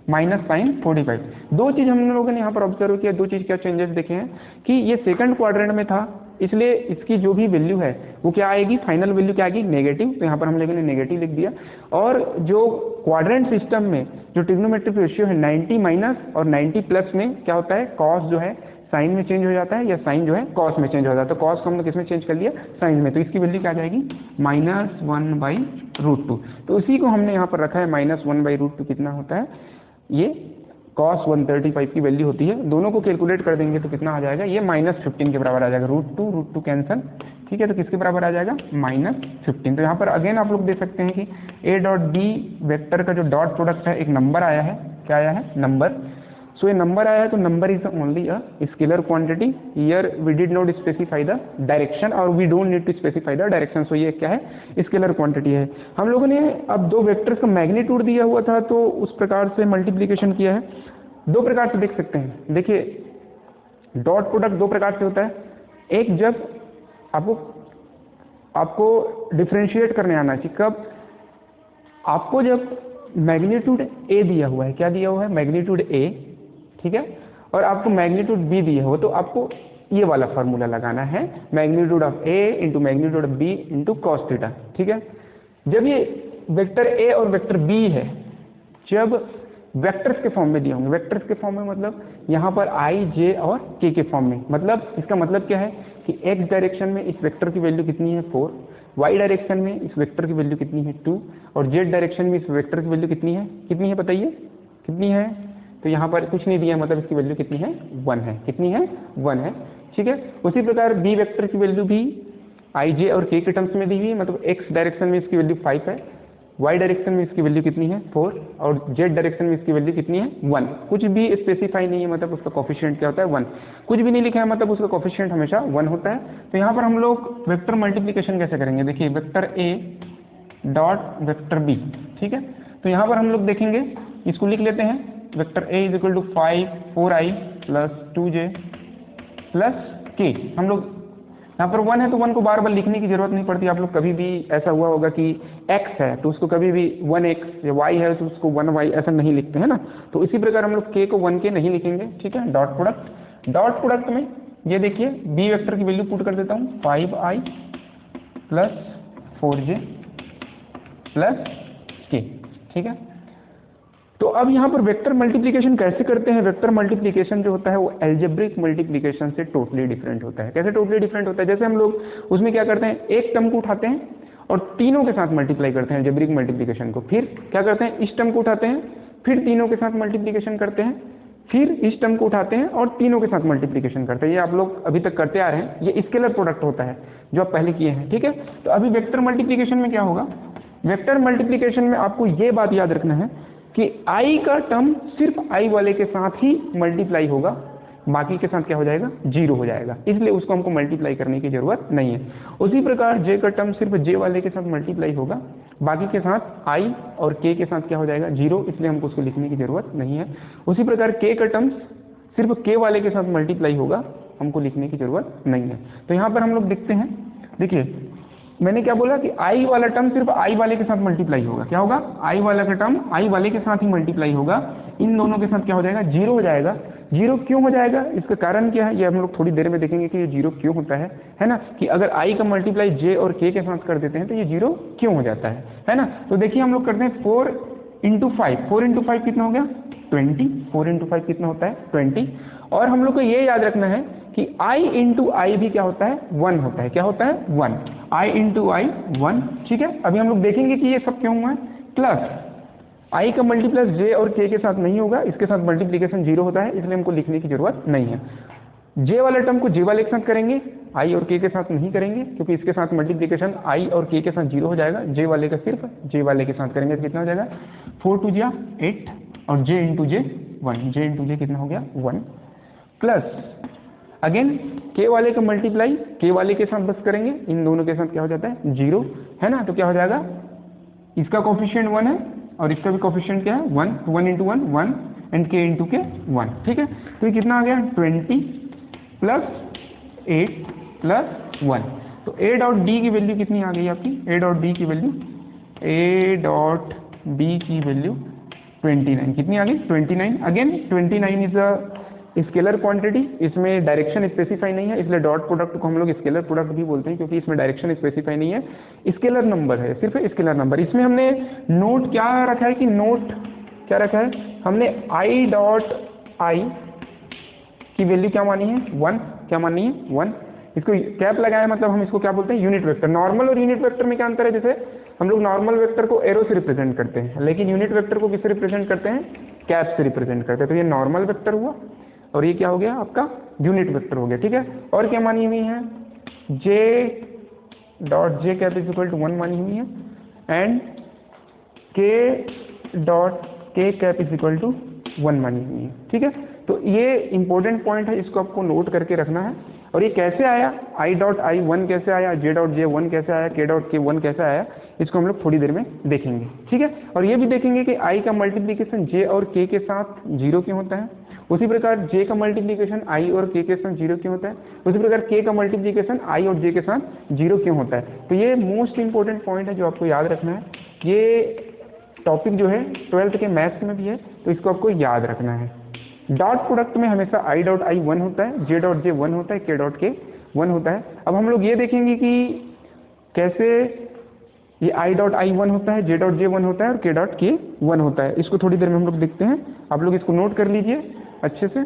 माइनस साइन 45। दो चीज़ हम लोगों ने यहाँ पर ऑब्जर्व किया, दो चीज़ क्या चेंजेस देखे हैं कि ये सेकंड क्वाड्रेंट में था, इसलिए इसकी जो भी वैल्यू है वो क्या आएगी? फाइनल वैल्यू क्या आएगी? नेगेटिव। तो यहाँ पर हम लोगों ने नेगेटिव लिख दिया। और जो क्वाड्रेंट सिस्टम में जो ट्रिग्नोमेट्रिक रेशियो है 90 माइनस और 90 प्लस में क्या होता है? कॉस जो है साइन में चेंज हो जाता है, या साइन जो है कॉस में चेंज हो जाता है। तो कॉस को हमने किसमें चेंज कर लिया? साइन में। तो इसकी वैल्यू क्या आ जाएगी? -1/√2। तो उसी को हमने यहाँ पर रखा है -1/√2 कितना होता है? ये cos 135 की वैल्यू होती है। दोनों को कैलकुलेट कर देंगे तो कितना आ जाएगा? ये -15 के बराबर आ जाएगा। √2 कैंसल। ठीक है, तो किसके बराबर आ जाएगा? -15। तो यहाँ पर अगेन आप लोग देख सकते हैं कि a डॉट बी वेक्टर का जो डॉट प्रोडक्ट है, एक नंबर आया है। क्या आया है? नंबर। सो ये नंबर आया है, तो number is only a scalar quantity. Here we did not specify the direction और we don't need to specify the direction. So ये क्या है? स्केलर क्वांटिटी है। हम लोगों ने अब दो वेक्टर्स का मैग्नीट्यूड दिया हुआ था तो उस प्रकार से मल्टीप्लीकेशन किया है। दो प्रकार से देख सकते हैं। देखिए, डॉट प्रोडक्ट दो प्रकार से होता है। एक, जब आपको डिफ्रेंशिएट करने आना चाहिए। कब? आपको जब मैग्नीट्यूड ए दिया हुआ है, क्या दिया हुआ है? मैग्नीट्यूड ए, ठीक है, और आपको मैग्नीट्यूड बी दिया हो तो आपको ये वाला फार्मूला लगाना है, magnitude of A into magnitude of B into cos theta. ठीक है, जब ये वेक्टर ए और वेक्टर बी है, जब वेक्टर्स के फॉर्म में दिए होंगे, वेक्टर्स के फॉर्म में मतलब यहाँ पर आई, जे और के फॉर्म में, मतलब इसका मतलब क्या है कि एक्स डायरेक्शन में इस वेक्टर की वैल्यू कितनी है? 4, वाई डायरेक्शन में इस वेक्टर की वैल्यू कितनी है? 2, और जेड डायरेक्शन में इस वेक्टर की वैल्यू कितनी है? कितनी है बताइए? कितनी है? तो यहाँ पर कुछ नहीं दिया, मतलब इसकी वैल्यू कितनी है? 1 है। कितनी है? 1 है। ठीक है, उसी प्रकार बी वेक्टर की वैल्यू भी आई, जे और के टर्म्स में दी हुई है। मतलब एक्स डायरेक्शन में इसकी वैल्यू 5 है, वाई डायरेक्शन में इसकी वैल्यू कितनी है? 4, और जेड डायरेक्शन में इसकी वैल्यू कितनी है? 1। कुछ भी स्पेसिफाई नहीं है, मतलब उसका कोफिशिएंट क्या होता है? 1। कुछ भी नहीं लिखा है, मतलब उसका कोफिशिएंट हमेशा 1 होता है। तो यहाँ पर हम लोग वेक्टर मल्टीप्लिकेशन कैसे करेंगे? देखिए, vector A dot vector B. ठीक है, तो यहाँ पर हम लोग देखेंगे, इसको लिख लेते हैं। Vector a is equal to 5 4i plus 2j plus k। हम लोग यहाँ पर 1 है तो 1 को बार बार लिखने की जरूरत नहीं पड़ती। आप लोग कभी भी ऐसा हुआ होगा कि x है तो उसको कभी भी 1x, या y है तो उसको 1y ऐसा नहीं लिखते हैं ना। तो इसी प्रकार हम लोग k को 1k नहीं लिखेंगे। ठीक है, डॉट प्रोडक्ट में ये देखिए, b वेक्टर की वैल्यू पुट कर देता हूँ, 5i plus 4j plus k। ठीक है, तो अब यहाँ पर वेक्टर मल्टीप्लिकेशन कैसे करते हैं? वेक्टर मल्टीप्लिकेशन जो होता है वो एल्जेब्रिक मल्टीप्लिकेशन से टोटली डिफरेंट होता है। कैसे टोटली डिफरेंट होता है? जैसे हम लोग उसमें क्या करते हैं, एक टर्म को उठाते हैं और तीनों के साथ मल्टीप्लाई करते हैं एल्जेब्रिक मल्टीप्लिकेशन को। फिर क्या करते हैं, इस टर्म को उठाते हैं, फिर तीनों के साथ मल्टीप्लिकेशन करते हैं, फिर इस टर्म को उठाते हैं और तीनों के साथ मल्टीप्लिकेशन करते हैं। ये आप लोग अभी तक करते आ रहे हैं। ये स्केलर प्रोडक्ट होता है जो आप पहले किए हैं। ठीक है, तो अभी वेक्टर मल्टीप्लिकेशन में क्या होगा? वेक्टर मल्टीप्लिकेशन में आपको ये बात याद रखना है कि i का टर्म सिर्फ i वाले के साथ ही मल्टीप्लाई होगा, बाकी के साथ क्या हो जाएगा? 0 हो जाएगा। इसलिए उसको हमको मल्टीप्लाई करने की जरूरत नहीं है। उसी प्रकार j का टर्म सिर्फ j वाले के साथ मल्टीप्लाई होगा, बाकी के साथ i और k के साथ क्या हो जाएगा? 0, इसलिए हमको उसको लिखने की जरूरत नहीं है। उसी प्रकार k का टर्म सिर्फ k वाले के साथ मल्टीप्लाई होगा, हमको लिखने की जरूरत नहीं है। तो यहाँ पर हम लोग देखते हैं, देखिए मैंने क्या बोला कि i वाला टर्म सिर्फ i वाले के साथ मल्टीप्लाई होगा। क्या होगा? i वाला का टर्म i वाले के साथ ही मल्टीप्लाई होगा। इन दोनों के साथ क्या हो जाएगा? 0 हो जाएगा। 0 क्यों हो जाएगा? इसका कारण क्या है ये हम लोग थोड़ी देर में देखेंगे कि ये 0 क्यों होता है ना, कि अगर i का मल्टीप्लाई j और k के साथ कर देते हैं तो ये 0 क्यों हो जाता है ना। तो देखिए हम लोग करते हैं 4 × 5। 4 × 5 कितना हो गया? 20। 4 × 5 कितना होता है? 20। और हम लोग को ये याद रखना है कि i × i भी क्या होता है? 1 होता है। क्या होता है? 1। i इंटू आई 1, ठीक है। अभी हम लोग देखेंगे कि ये सब क्यों हुआ है। प्लस i का मल्टीप्लस j और k के साथ नहीं होगा, इसके साथ मल्टीप्लीकेशन 0 होता है, इसलिए हमको लिखने की जरूरत नहीं है। j वाले टर्म को j वाले के साथ करेंगे, i और k के साथ नहीं करेंगे, क्योंकि इसके साथ मल्टीप्लीकेशन i और k के साथ 0 हो जाएगा। j वाले का सिर्फ j वाले के साथ करेंगे तो कितना हो जाएगा 4 2 जा 8 और j into j 1, j into j कितना हो गया 1, प्लस अगेन k वाले का मल्टीप्लाई k वाले के साथ बस करेंगे, इन दोनों के साथ क्या हो जाता है 0, है ना। तो क्या हो जाएगा, इसका कोफिशिएंट 1 है और इसका भी कोफिशिएंट क्या है 1, तो 1 इंटू 1 1 एंड k इंटू के 1, ठीक है। तो ये कितना आ गया 20 प्लस 8 प्लस 1। तो a डॉट d की वैल्यू कितनी आ गई आपकी, a डॉट d की वैल्यू, a डॉट d की वैल्यू 29, कितनी आ गई 29। Again 29 is a scalar quantity, इसमें डायरेक्शन स्पेसिफाई नहीं है, इसलिए डॉट प्रोडक्ट को हम लोग स्केलर प्रोडक्ट भी बोलते हैं, क्योंकि इसमें डायरेक्शन स्पेसिफाई नहीं है, स्केलर नंबर है, सिर्फ स्केलर नंबर। इसमें हमने नोट क्या रखा है कि नोट क्या रखा है, हमने आई डॉट आई की वैल्यू क्या मानी है 1, क्या मानी है 1, इसको कैप लगाया, मतलब हम इसको क्या बोलते हैं यूनिट वेक्टर। नॉर्मल और यूनिट वेक्टर में क्या अंतर है, जैसे हम लोग नॉर्मल वेक्टर को एरो से रिप्रेजेंट करते हैं, लेकिन यूनिट वेक्टर को किससे रिप्रेजेंट करते हैं, कैप से रिप्रेजेंट करते हैं। तो ये नॉर्मल वेक्टर हुआ और ये क्या हो गया आपका यूनिट वेक्टर हो गया, ठीक है। और क्या मानी हुई है, j dot j cap is equal to 1 मानी हुई है and k dot k cap is equal to 1 मानी हुई है, ठीक है। तो ये इंपॉर्टेंट पॉइंट है, इसको आपको नोट करके रखना है। और ये कैसे आया, i डॉट i 1 कैसे आया, j डॉट j 1 कैसे आया, k डॉट k 1 कैसे आया, इसको हम लोग थोड़ी देर में देखेंगे, ठीक है। और ये भी देखेंगे कि i का मल्टीप्लीकेशन j और k के साथ 0 क्यों होता है, उसी प्रकार j का मल्टीप्लीकेशन i और k के साथ 0 क्यों होता है, उसी प्रकार k का मल्टीप्लीकेशन i और j के साथ 0 क्यों होता है। तो ये मोस्ट इंपॉर्टेंट पॉइंट है जो आपको याद रखना है। ये टॉपिक जो है 12th के मैथ्स में भी है, तो इसको आपको याद रखना है। डॉट प्रोडक्ट में हमेशा i डॉट i 1 होता है, j डॉट j 1 होता है, k डॉट k 1 होता है। अब हम लोग ये देखेंगे कि कैसे ये i डॉट i 1 होता है, j डॉट j 1 होता है और k डॉट k 1 होता है। इसको थोड़ी देर में हम लोग देखते हैं, आप लोग इसको नोट कर लीजिए अच्छे से।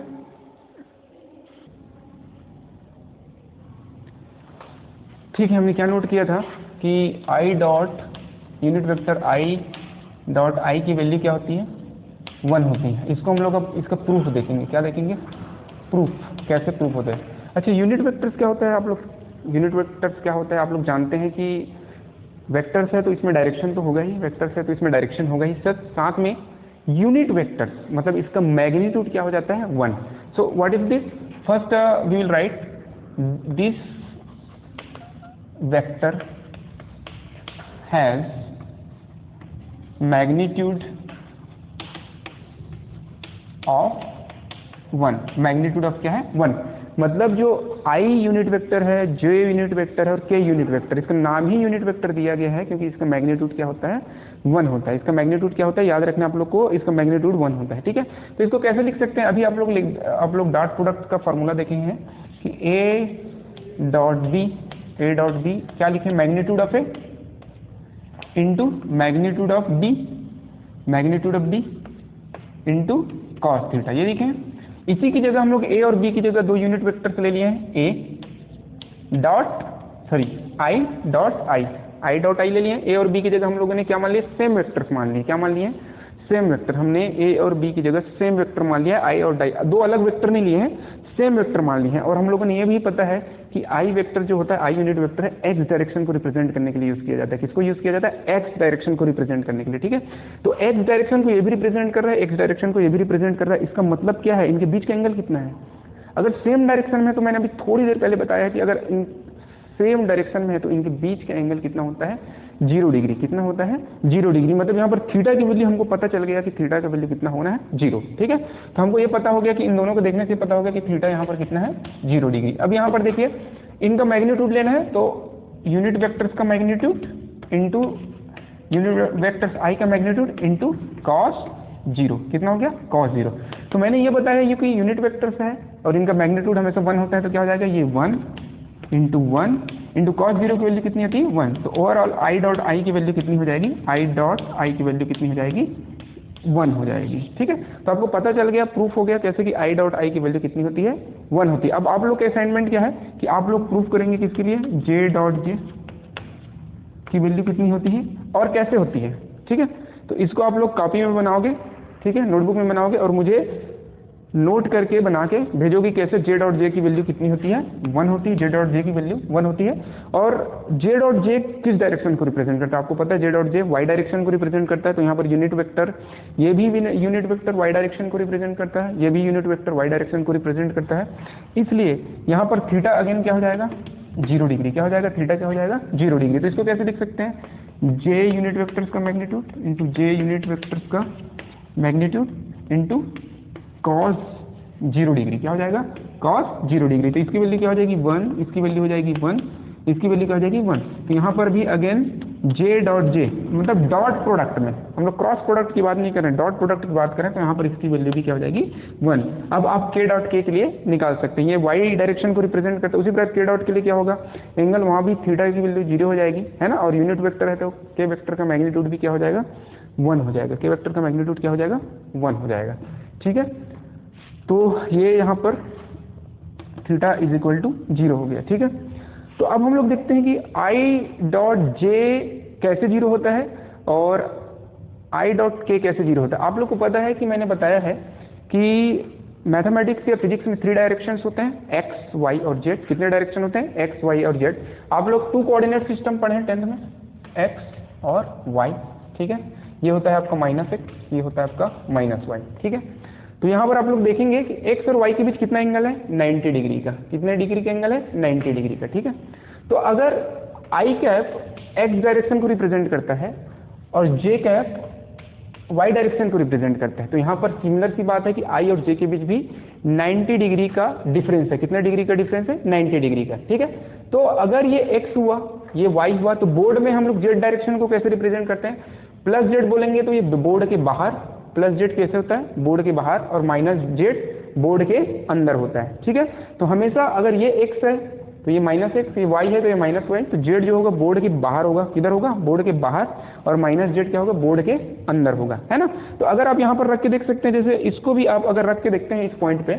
ठीक है, हमने क्या नोट किया था कि i dot unit vector i dot i की वैल्यू क्या होती है 1 होती है। इसको हम लोग अब इसका प्रूफ देखेंगे, क्या देखेंगे, प्रूफ, कैसे प्रूफ होता है। अच्छा, यूनिट वेक्टर्स क्या होता है, आप लोग यूनिट वेक्टर्स क्या होता है आप लोग जानते हैं कि वेक्टर्स है तो इसमें डायरेक्शन तो होगा ही, वेक्टर्स है तो इसमें डायरेक्शन होगा ही, सर साथ में यूनिट वेक्टर्स मतलब इसका मैग्नीट्यूड क्या हो जाता है 1। So what is this, first we will write this vector has magnitude of 1, magnitude of क्या है 1, मतलब जो i यूनिट वेक्टर है, j यूनिट वेक्टर है और k यूनिट वेक्टर, इसका नाम ही यूनिट वेक्टर दिया गया है क्योंकि इसका मैग्नीट्यूड क्या होता है 1 होता है। इसका मैग्नीट्यूड क्या होता है याद रखना आप लोग को, इसका मैग्नीट्यूड 1 होता है, ठीक है। तो इसको कैसे लिख सकते हैं, अभी आप लोग डॉट प्रोडक्ट का फॉर्मूला देखेंगे कि a डॉट b क्या लिखे, magnitude of a into magnitude of b into cos theta, ये देखें। इसी की जगह हम लोग a और b की जगह दो यूनिट वेक्टर्स ले लिए हैं, i डॉट i ले लिए, a और b की जगह हम लोगों ने क्या मान लिया, सेम वेक्टर्स मान लिए, क्या मान लिए, सेम वेक्टर। हमने a और b की जगह सेम वेक्टर मान लिया, i और दो अलग वेक्टर नहीं लिए हैं, सेम वेक्टर मान लिए हैं। और हम लोगों ने ये भी पता है कि i वेक्टर जो होता है, i यूनिट वेक्टर है, x डायरेक्शन को रिप्रेजेंट करने के लिए यूज किया जाता है। किसको यूज किया जाता है, x डायरेक्शन को रिप्रेजेंट करने के लिए, ठीक है। तो x डायरेक्शन को ये भी रिप्रेजेंट कर रहा है, x डायरेक्शन को ये भी रिप्रेजेंट कर रहा है। इसका मतलब क्या है, इनके बीच का एंगल कितना है, अगर सेम डायरेक्शन में, तो मैंने अभी थोड़ी देर पहले बताया कि अगर सेम डायरेक्शन में है तो इनके बीच का एंगल कितना होता है 0 डिग्री, कितना होता है 0 डिग्री। मतलब यहाँ पर थीटा की वैल्यू हमको पता चल गया कि थीटा का वैल्यू कितना होना है 0, ठीक है। तो हमको ये पता हो गया कि इन दोनों को देखने से पता हो गया कि थीटा यहाँ पर कितना है 0 डिग्री। अब यहाँ पर देखिए इनका मैग्नीट्यूड लेना है, तो यूनिट वेक्टर्स का magnitude into unit vectors i का मैग्नीट्यूड इंटू कॉस 0, कितना हो गया cos 0। तो मैंने ये बताया ये कि यूनिट वेक्टर्स है और इनका मैग्नीट्यूड हमेशा 1 होता है, तो क्या हो जाएगा ये 1 इंटू कॉस 0 की वैल्यू कितनी होती है 1। तो ओवरऑल i डॉट i की वैल्यू कितनी हो जाएगी, i डॉट i की वैल्यू कितनी हो जाएगी 1 हो जाएगी, ठीक है। तो आपको पता चल गया, प्रूफ हो गया कैसे कि i डॉट i की वैल्यू कितनी होती है 1 होती है। अब आप लोग का असाइनमेंट क्या है कि आप लोग प्रूफ करेंगे किसके लिए, j डॉट j की वैल्यू कितनी होती है और कैसे होती है, ठीक है। तो इसको आप लोग कॉपी में बनाओगे, ठीक है, नोटबुक में बनाओगे और मुझे नोट करके बना के भेजोगे कैसे जे डॉट जे की वैल्यू कितनी होती है, 1 होती है, जे डॉट जे की वैल्यू 1 होती है। और जे डॉट जे किस डायरेक्शन को रिप्रेजेंट करता है आपको पता है, J dot J Y direction को रिप्रेजेंट करता है। तो यहाँ पर यूनिट वेक्टर, ये भी यूनिट वेक्टर वाई डायरेक्शन को रिप्रेजेंट करता है, ये भी यूनिट वेक्टर वाई डायरेक्शन को रिप्रेजेंट करता है। इसलिए यहाँ पर थीटा अगेन क्या हो जाएगा, 0 डिग्री। क्या हो जाएगा, थीटा क्या हो जाएगा, 0 डिग्री। तो इसको कैसे लिख सकते हैं, जे यूनिट वेक्टर्स का मैग्नीट्यूड इंटू जे यूनिट वेक्टर्स का मैग्नीट्यूड इंटू कॉस 0 डिग्री। क्या हो जाएगा, कॉस 0 डिग्री। तो इसकी वैल्यू क्या हो जाएगी 1, इसकी वैल्यू हो जाएगी 1, इसकी वैल्यू क्या हो जाएगी 1। तो यहाँ पर भी अगेन जे डॉट जे मतलब डॉट प्रोडक्ट में, हम लोग क्रॉस प्रोडक्ट की बात नहीं कर रहे हैं, डॉट प्रोडक्ट की बात करें तो यहाँ पर इसकी वैल्यू भी क्या हो जाएगी 1। अब आप के डॉट के लिए निकाल सकते हैं, ये वाई डायरेक्शन को रिप्रेजेंट करते हैं। उसी प्रकार के डॉट के लिए क्या होगा, एंगल वहाँ भी थीटा की वैल्यू 0 हो जाएगी, है ना। और यूनिट वेक्टर है तो के वेक्टर का मैग्नीट्यूड भी क्या हो जाएगा, 1 हो जाएगा। के वेक्टर का मैग्नीट्यूड क्या हो जाएगा, 1 हो जाएगा, ठीक है। तो ये यहाँ पर थीटा इज इक्वल टू 0 हो गया, ठीक है। तो अब हम लोग देखते हैं कि आई डॉट जे कैसे 0 होता है और आई डॉट के कैसे 0 होता है। आप लोग को पता है कि मैंने बताया है कि मैथमेटिक्स या फिजिक्स में 3 डायरेक्शंस होते हैं, एक्स वाई और जेड। कितने डायरेक्शन होते हैं, एक्स वाई और जेड। आप लोग 2 कोऑर्डिनेट सिस्टम पढ़े हैं 10th में, एक्स और वाई, ठीक है। ये होता है आपका -x, ये होता है आपका -y, ठीक है। तो यहाँ पर आप लोग देखेंगे कि x और y के बीच कितना एंगल है, 90 डिग्री का। कितने डिग्री का एंगल है, 90 डिग्री का, ठीक है। तो अगर i कैप x डायरेक्शन को रिप्रेजेंट करता है और j कैप y डायरेक्शन को रिप्रेजेंट करता है, तो यहाँ पर सिमिलर सी बात है कि i और j के बीच भी 90 डिग्री का डिफरेंस है। कितने डिग्री का डिफरेंस है, 90 डिग्री का, ठीक है। तो अगर ये x हुआ, ये y हुआ, तो बोर्ड में हम लोग z डायरेक्शन को कैसे रिप्रेजेंट करते हैं, प्लस z बोलेंगे तो ये बोर्ड के बाहर, प्लस जेड कैसे होता है, बोर्ड के बाहर, और माइनस जेड बोर्ड के अंदर होता है, ठीक है। तो हमेशा अगर ये x है तो ये -x, ये y है तो ये -y, तो जेड जो होगा बोर्ड के बाहर होगा, किधर होगा, बोर्ड के बाहर, और माइनस जेड क्या होगा, बोर्ड के अंदर होगा, है ना। तो अगर आप यहाँ पर रख के देख सकते हैं, जैसे इसको भी आप अगर रख के देखते हैं इस पॉइंट पे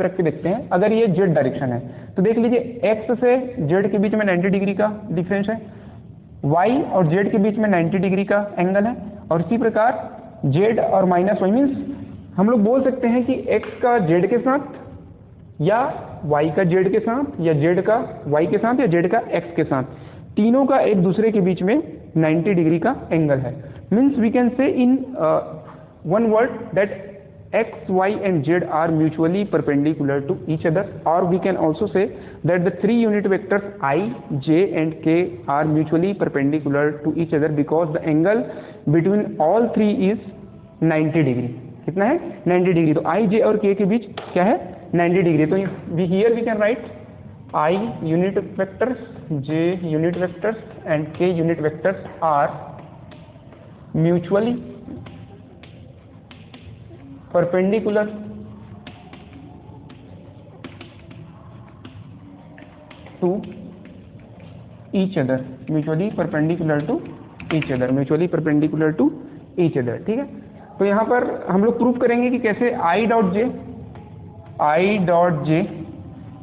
रख के देखते हैं, अगर ये जेड डायरेक्शन है तो देख लीजिए x से जेड के बीच में 90 डिग्री का डिफरेंस है, y और z के बीच में 90 डिग्री का एंगल है, और इसी प्रकार z और -y मीन्स हम लोग बोल सकते हैं कि x का z के साथ, या y का z के साथ, या z का y के साथ, या z का x के साथ, तीनों का एक दूसरे के बीच में 90 डिग्री का एंगल है। Means we can say in one word that x, y and z are mutually perpendicular to each other, or we can also say that the 3 unit vectors I, j and k are mutually perpendicular to each other because the angle between all 3 is 90 degree. कितना है, 90 degree. तो I, j और k के बीच क्या है, 90 degree. तो here we can write I unit vectors, j unit vectors and k unit vectors are mutually perpendicular to each other, mutually perpendicular to each other, mutually perpendicular to each other, ठीक है। तो यहाँ पर हम लोग proof करेंगे कि कैसे I डॉट जे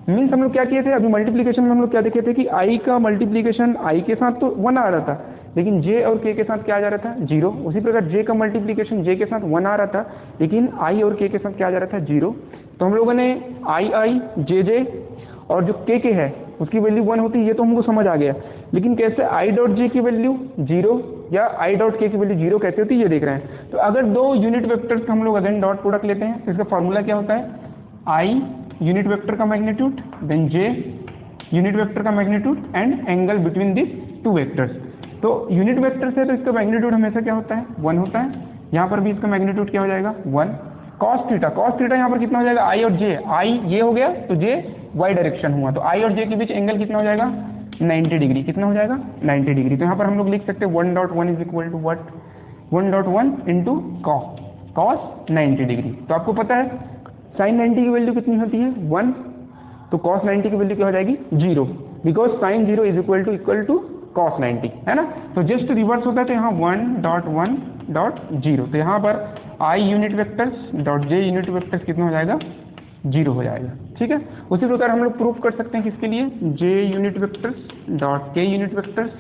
मीन्स हम लोग क्या किए थे, अभी मल्टीप्लीकेशन में हम लोग क्या देखे थे कि I का मल्टीप्लीकेशन I के साथ तो 1 आ रहा था, लेकिन j और k के साथ क्या आ जा रहा था, 0। उसी प्रकार j का मल्टीप्लीकेशन j के साथ 1 आ रहा था, लेकिन i और k के साथ क्या आ जा रहा था, 0। तो हम लोगों ने i j और जो k है उसकी वैल्यू 1 होती है, ये तो हमको समझ आ गया। लेकिन कैसे i डॉट j की वैल्यू 0 या i डॉट k की वैल्यू 0 कैसे होती है, ये देख रहे हैं। तो अगर 2 यूनिट वेक्टर्स का हम लोग अगेन डॉट प्रोडक्ट लेते हैं तो इसका फॉर्मूला क्या होता है, i यूनिट वेक्टर का magnitude, then j unit vector का magnitude and angle between this 2 vectors. तो यूनिट वेक्टर से तो इसका मैग्नीट्यूड हमेशा क्या होता है, 1 होता है। यहाँ पर भी इसका मैग्नीट्यूड क्या हो जाएगा, 1। कॉस थीटा यहाँ पर कितना हो जाएगा, i और j, i ये हो गया तो j y डायरेक्शन हुआ, तो i और j के बीच एंगल कितना हो जाएगा, 90 डिग्री। कितना हो जाएगा, 90 डिग्री। तो यहाँ पर हम लोग लिख सकते हैं 1.1 is equal to what, 1.1 into cos 90 degree. तो आपको पता है साइन 90 की वैल्यू कितनी होती है, 1। तो कॉस 90 की वैल्यू क्या हो जाएगी, 0, because sine 0 is equal to cos 90, है ना। तो जस्ट रिवर्स होता है, तो यहाँ 1.1.0। तो यहाँ पर i unit vectors dot j unit vectors कितना हो जाएगा, 0 हो जाएगा, ठीक है। उसी प्रकार हम लोग प्रूफ कर सकते हैं किसके लिए, j unit vectors dot k unit vectors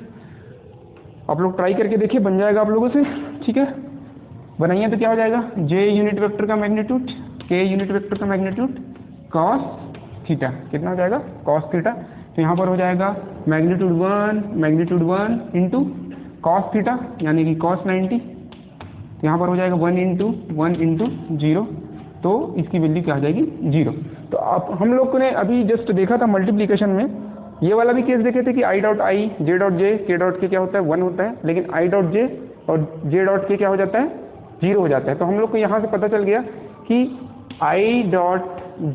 आप लोग ट्राई करके देखिए, बन जाएगा आप लोगों से, ठीक है। बनाइए तो क्या हो जाएगा, j यूनिट वेक्टर का मैग्नीट्यूड, k यूनिट वेक्टर का मैग्नीट्यूड cos थीटा, कितना हो जाएगा cos थीटा। तो यहाँ पर हो जाएगा मैग्नीट्यूड 1 इंटू कॉस थीटा यानी कि cos 90, तो यहाँ पर हो जाएगा 1 इंटू 0, तो इसकी वैल्यू क्या हो जाएगी 0। तो आप हम लोग ने अभी जस्ट देखा था मल्टीप्लिकेशन में, ये वाला भी केस देखे थे कि i dot I, j dot J, k dot के क्या होता है 1 होता है, लेकिन i डॉट जे और j डॉट के क्या हो जाता है 0 हो जाता है। तो हम लोग को यहाँ से पता चल गया कि i dot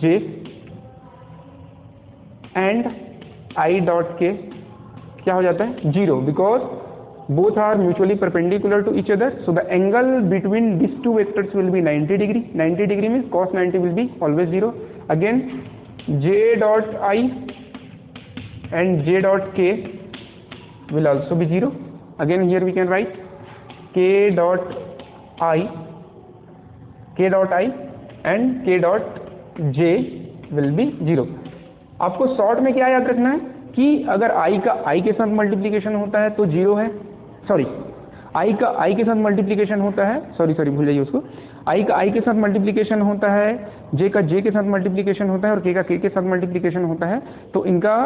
J and i dot के क्या हो जाता है 0, because both are mutually perpendicular to each other, so the angle between these two vectors will be 90 degree. 90 degree means cos 90 will be always 0. Again j dot I and j dot k will also be 0. Again here we can write k dot I and k dot j will be 0. आपको short में क्या याद रखना है कि अगर i का i के साथ मल्टीप्लिकेशन होता है तो 0 है, सॉरी i का i के साथ मल्टीप्लिकेशन होता है, सॉरी भूल जाइए उसको, i का i के साथ मल्टीप्लिकेशन होता है, j का j के साथ मल्टीप्लिकेशन होता है और k का k के साथ मल्टीप्लिकेशन होता है, तो इनका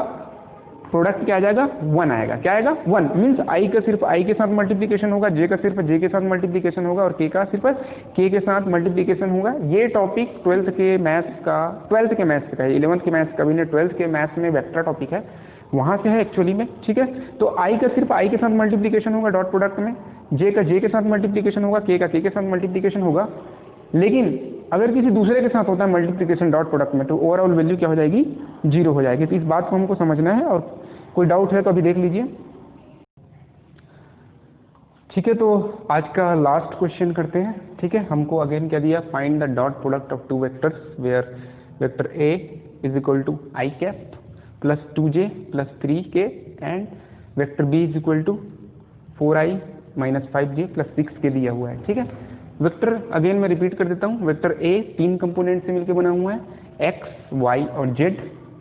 प्रोडक्ट क्या आ जाएगा 1 आएगा। क्या आएगा 1 मीन्स i का सिर्फ i के साथ मल्टीप्लिकेशन होगा, j का सिर्फ j के साथ मल्टीप्लिकेशन होगा और k का सिर्फ k के साथ मल्टीप्लिकेशन होगा। ये टॉपिक 12th के मैथ्स का है, 11th के मैथ्स का भी नहीं, 12th के मैथ्स में वेक्टर टॉपिक है, वहाँ से है एक्चुअली में, ठीक है। तो i का सिर्फ i के साथ मल्टीप्लिकेशन होगा डॉट प्रोडक्ट में, j का j के साथ मल्टीप्लिकेशन होगा, k का k के साथ मल्टीप्लिकेशन होगा, लेकिन अगर किसी दूसरे के साथ होता है मल्टीप्लिकेशन डॉट प्रोडक्ट में तो ओवरऑल वैल्यू क्या हो जाएगी 0 हो जाएगी। तो इस बात को हमको समझना है, और कोई डाउट है तो अभी देख लीजिए, ठीक है। तो आज का लास्ट क्वेश्चन करते हैं, ठीक है। हमको अगेन क्या दिया, find the dot product of two vectors where vector a is equal to i cap plus 2j plus 3k and vector b is equal to 4i minus 5j plus 6k दिया हुआ है, ठीक है। Vector again मैं repeat कर देता हूँ, vector a 3 component से मिलकर बना हुआ है, x, y और z,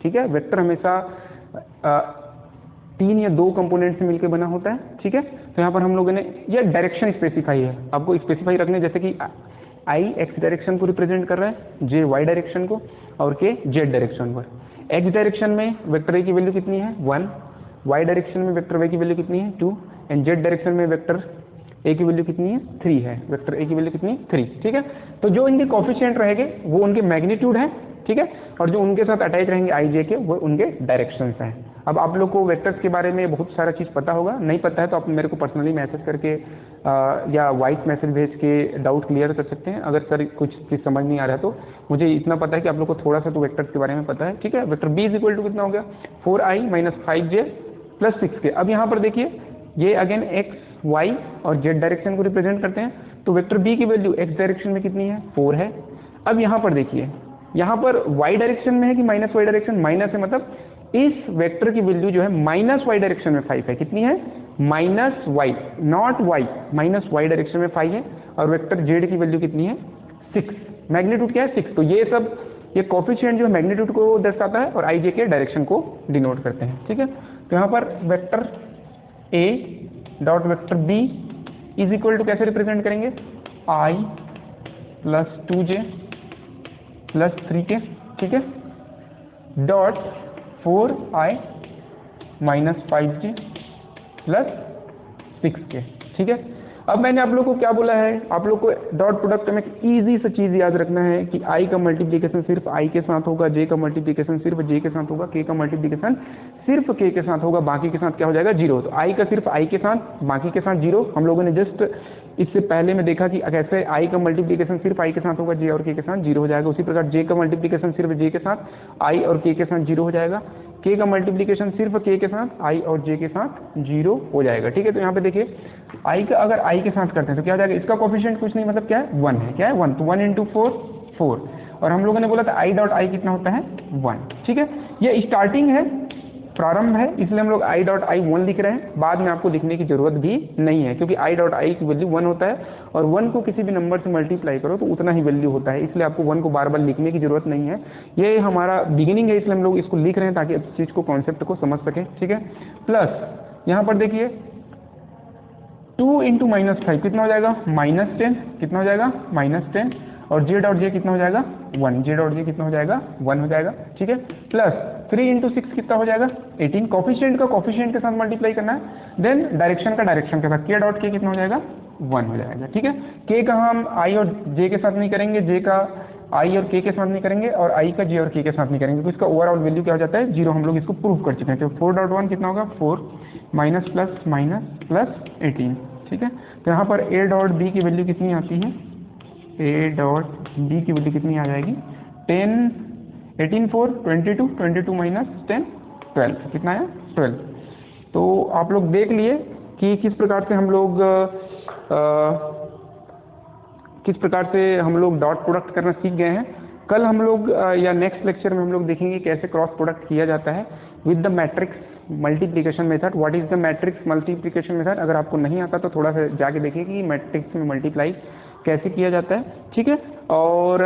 ठीक है। वेक्टर हमेशा 3 या 2 कंपोनेंट से मिलकर बना होता है, ठीक है। तो यहाँ पर हम लोगों ने ये डायरेक्शन स्पेसिफाई है, आपको स्पेसिफाई रखने, जैसे कि i x डायरेक्शन को रिप्रेजेंट कर रहा है, j y डायरेक्शन को और k z डायरेक्शन पर। x डायरेक्शन में वेक्टर a की वैल्यू कितनी है 1, y डायरेक्शन में वेक्टर a की वैल्यू कितनी है 2 एंड z डायरेक्शन में वेक्टर a की वैल्यू कितनी है 3 है, वेक्टर a की वैल्यू कितनी है 3, ठीक है। तो जो इनके कोफिशिएंट रहेंगे वो उनके मैग्नीट्यूड है, ठीक है, और जो उनके साथ अटैच रहेंगे i j के वो उनके डायरेक्शंस हैं। अब आप लोग को वेक्टर्स के बारे में बहुत सारा चीज़ पता होगा, नहीं पता है तो आप मेरे को पर्सनली मैसेज करके या वॉइस मैसेज भेज के डाउट क्लियर कर सकते हैं। अगर सर कुछ चीज़ समझ नहीं आ रहा है तो मुझे इतना पता है कि आप लोग को थोड़ा सा तो वेक्टर्स के बारे में पता है, ठीक है। Vector b is equal to कितना हो गया 4i minus 5j plus 6k। अब यहाँ पर देखिए ये अगेन x, y और z डायरेक्शन को रिप्रेजेंट करते हैं, तो वेक्टर b की वैल्यू x डायरेक्शन में कितनी है 4 है। अब यहाँ पर देखिए, यहाँ पर y डायरेक्शन में है कि माइनस y डायरेक्शन, माइनस है, मतलब इस वेक्टर की वैल्यू जो है माइनस y डायरेक्शन में 5 है, कितनी है minus y, not y, minus y direction में 5 है, और वेक्टर z की वैल्यू कितनी है 6, मैग्नीट्यूड क्या है 6। तो ये सब ये कोफिशिएंट जो है मैग्नीट्यूड को दर्शाता है और i j के डायरेक्शन को डिनोट करते हैं, ठीक है। तो यहाँ पर vector a dot vector b is equal to कैसे रिप्रेजेंट करेंगे i plus 2j plus 3k, ठीक है, dot 4i minus 5j plus 6k, ठीक है। अब मैंने आप लोग को क्या बोला है, आप लोग को डॉट प्रोडक्ट में इजी सा चीज़ याद रखना है कि i का मल्टीप्लिकेशन सिर्फ i के साथ होगा, j का मल्टीप्लिकेशन सिर्फ j के साथ होगा, k का मल्टीप्लिकेशन सिर्फ k के साथ होगा, बाकी के साथ क्या हो जाएगा 0। तो i का सिर्फ i के साथ, बाकी के साथ 0। हम लोगों ने जस्ट इससे पहले में देखा कि कैसे i का मल्टीप्लिकेशन सिर्फ i के साथ होगा, j और k के साथ 0 हो जाएगा। उसी प्रकार j का मल्टीप्लिकेशन सिर्फ j के साथ, i और k के साथ 0 हो जाएगा। k का मल्टीप्लिकेशन सिर्फ k के साथ, i और j के साथ 0 हो जाएगा, ठीक है। तो यहाँ पे देखिए i का अगर i के साथ करते हैं तो क्या हो जाएगा, इसका कोफिशिएंट कुछ नहीं, मतलब क्या है 1 है, क्या है 1, तो 1 इंटू 4 और हम लोगों ने बोला था i डॉट i कितना होता है 1, ठीक है। ये स्टार्टिंग है, प्रारंभ है, इसलिए हम लोग i डॉट i 1 लिख रहे हैं, बाद में आपको लिखने की जरूरत भी नहीं है, क्योंकि i डॉट i की वैल्यू 1 होता है और 1 को किसी भी नंबर से मल्टीप्लाई करो तो उतना ही वैल्यू होता है, इसलिए आपको 1 को बार बार लिखने की जरूरत नहीं है। ये हमारा बिगिनिंग है, इसलिए हम लोग इसको लिख रहे हैं ताकि इस चीज़ को, कॉन्सेप्ट को समझ सकें, ठीक है। प्लस यहाँ पर देखिए 2 इंटू -5 कितना हो जाएगा, -10, कितना हो जाएगा, -10, और जे डॉट जे कितना हो जाएगा, 1, जे डॉट जे कितना हो जाएगा, 1 हो जाएगा, ठीक है, प्लस 3 इंटू 6 कितना हो जाएगा, 18, कॉफिशिएंट का कॉफिशिएंट के साथ मल्टीप्लाई करना है, देन डायरेक्शन का डायरेक्शन के साथ, के डॉट के कितना हो जाएगा, 1 हो जाएगा, ठीक है। के का हम आई और जे के साथ नहीं करेंगे, जे का आई और के साथ नहीं करेंगे, और आई का जे और के साथ नहीं करेंगे, तो इसका ओवरऑल वैल्यू क्या हो जाता है, 0, हम लोग इसको प्रूव कर चुके हैं। तो 4.1 कितना होगा, 4 माइनस प्लस माइनस प्लस 18, ठीक है। तो यहाँ पर ए डॉट बी की वैल्यू कितनी आती है, ए डॉट बी की वैल्यू कितनी आ जाएगी, 10, 18, 4, 22, 22 माइनस 10, 12, कितना आया, 12। तो आप लोग देख लिए कि किस प्रकार से हम लोग डॉट प्रोडक्ट करना सीख गए हैं। कल हम लोग या नेक्स्ट लेक्चर में हम लोग देखेंगे कैसे क्रॉस प्रोडक्ट किया जाता है with the matrix multiplication method. What is the matrix multiplication method, अगर आपको नहीं आता तो थोड़ा सा जाके देखिए कि मैट्रिक्स में मल्टीप्लाई कैसे किया जाता है, ठीक है। और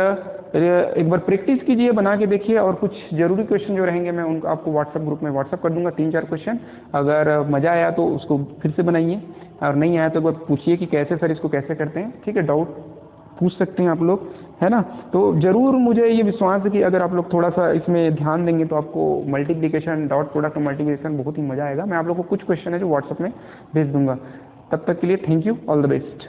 एक बार प्रैक्टिस कीजिए, बना के देखिए, और कुछ जरूरी क्वेश्चन जो रहेंगे मैं उनको आपको व्हाट्सएप ग्रुप में व्हाट्सएप कर दूंगा, 3-4 क्वेश्चन। अगर मज़ा आया तो उसको फिर से बनाइए, और नहीं आया तो एक बार पूछिए कि कैसे सर इसको कैसे करते हैं, ठीक है। डाउट पूछ सकते हैं आप लोग, है ना। तो ज़रूर मुझे ये विश्वास है कि अगर आप लोग थोड़ा सा इसमें ध्यान देंगे तो आपको मल्टीप्लिकेशन, डॉट प्रोडक्ट और मल्टीप्लिकेशन बहुत ही मज़ा आएगा। मैं आप लोग को कुछ क्वेश्चन है जो व्हाट्सएप में भेज दूंगा। तब तक के लिए thank you, all the best.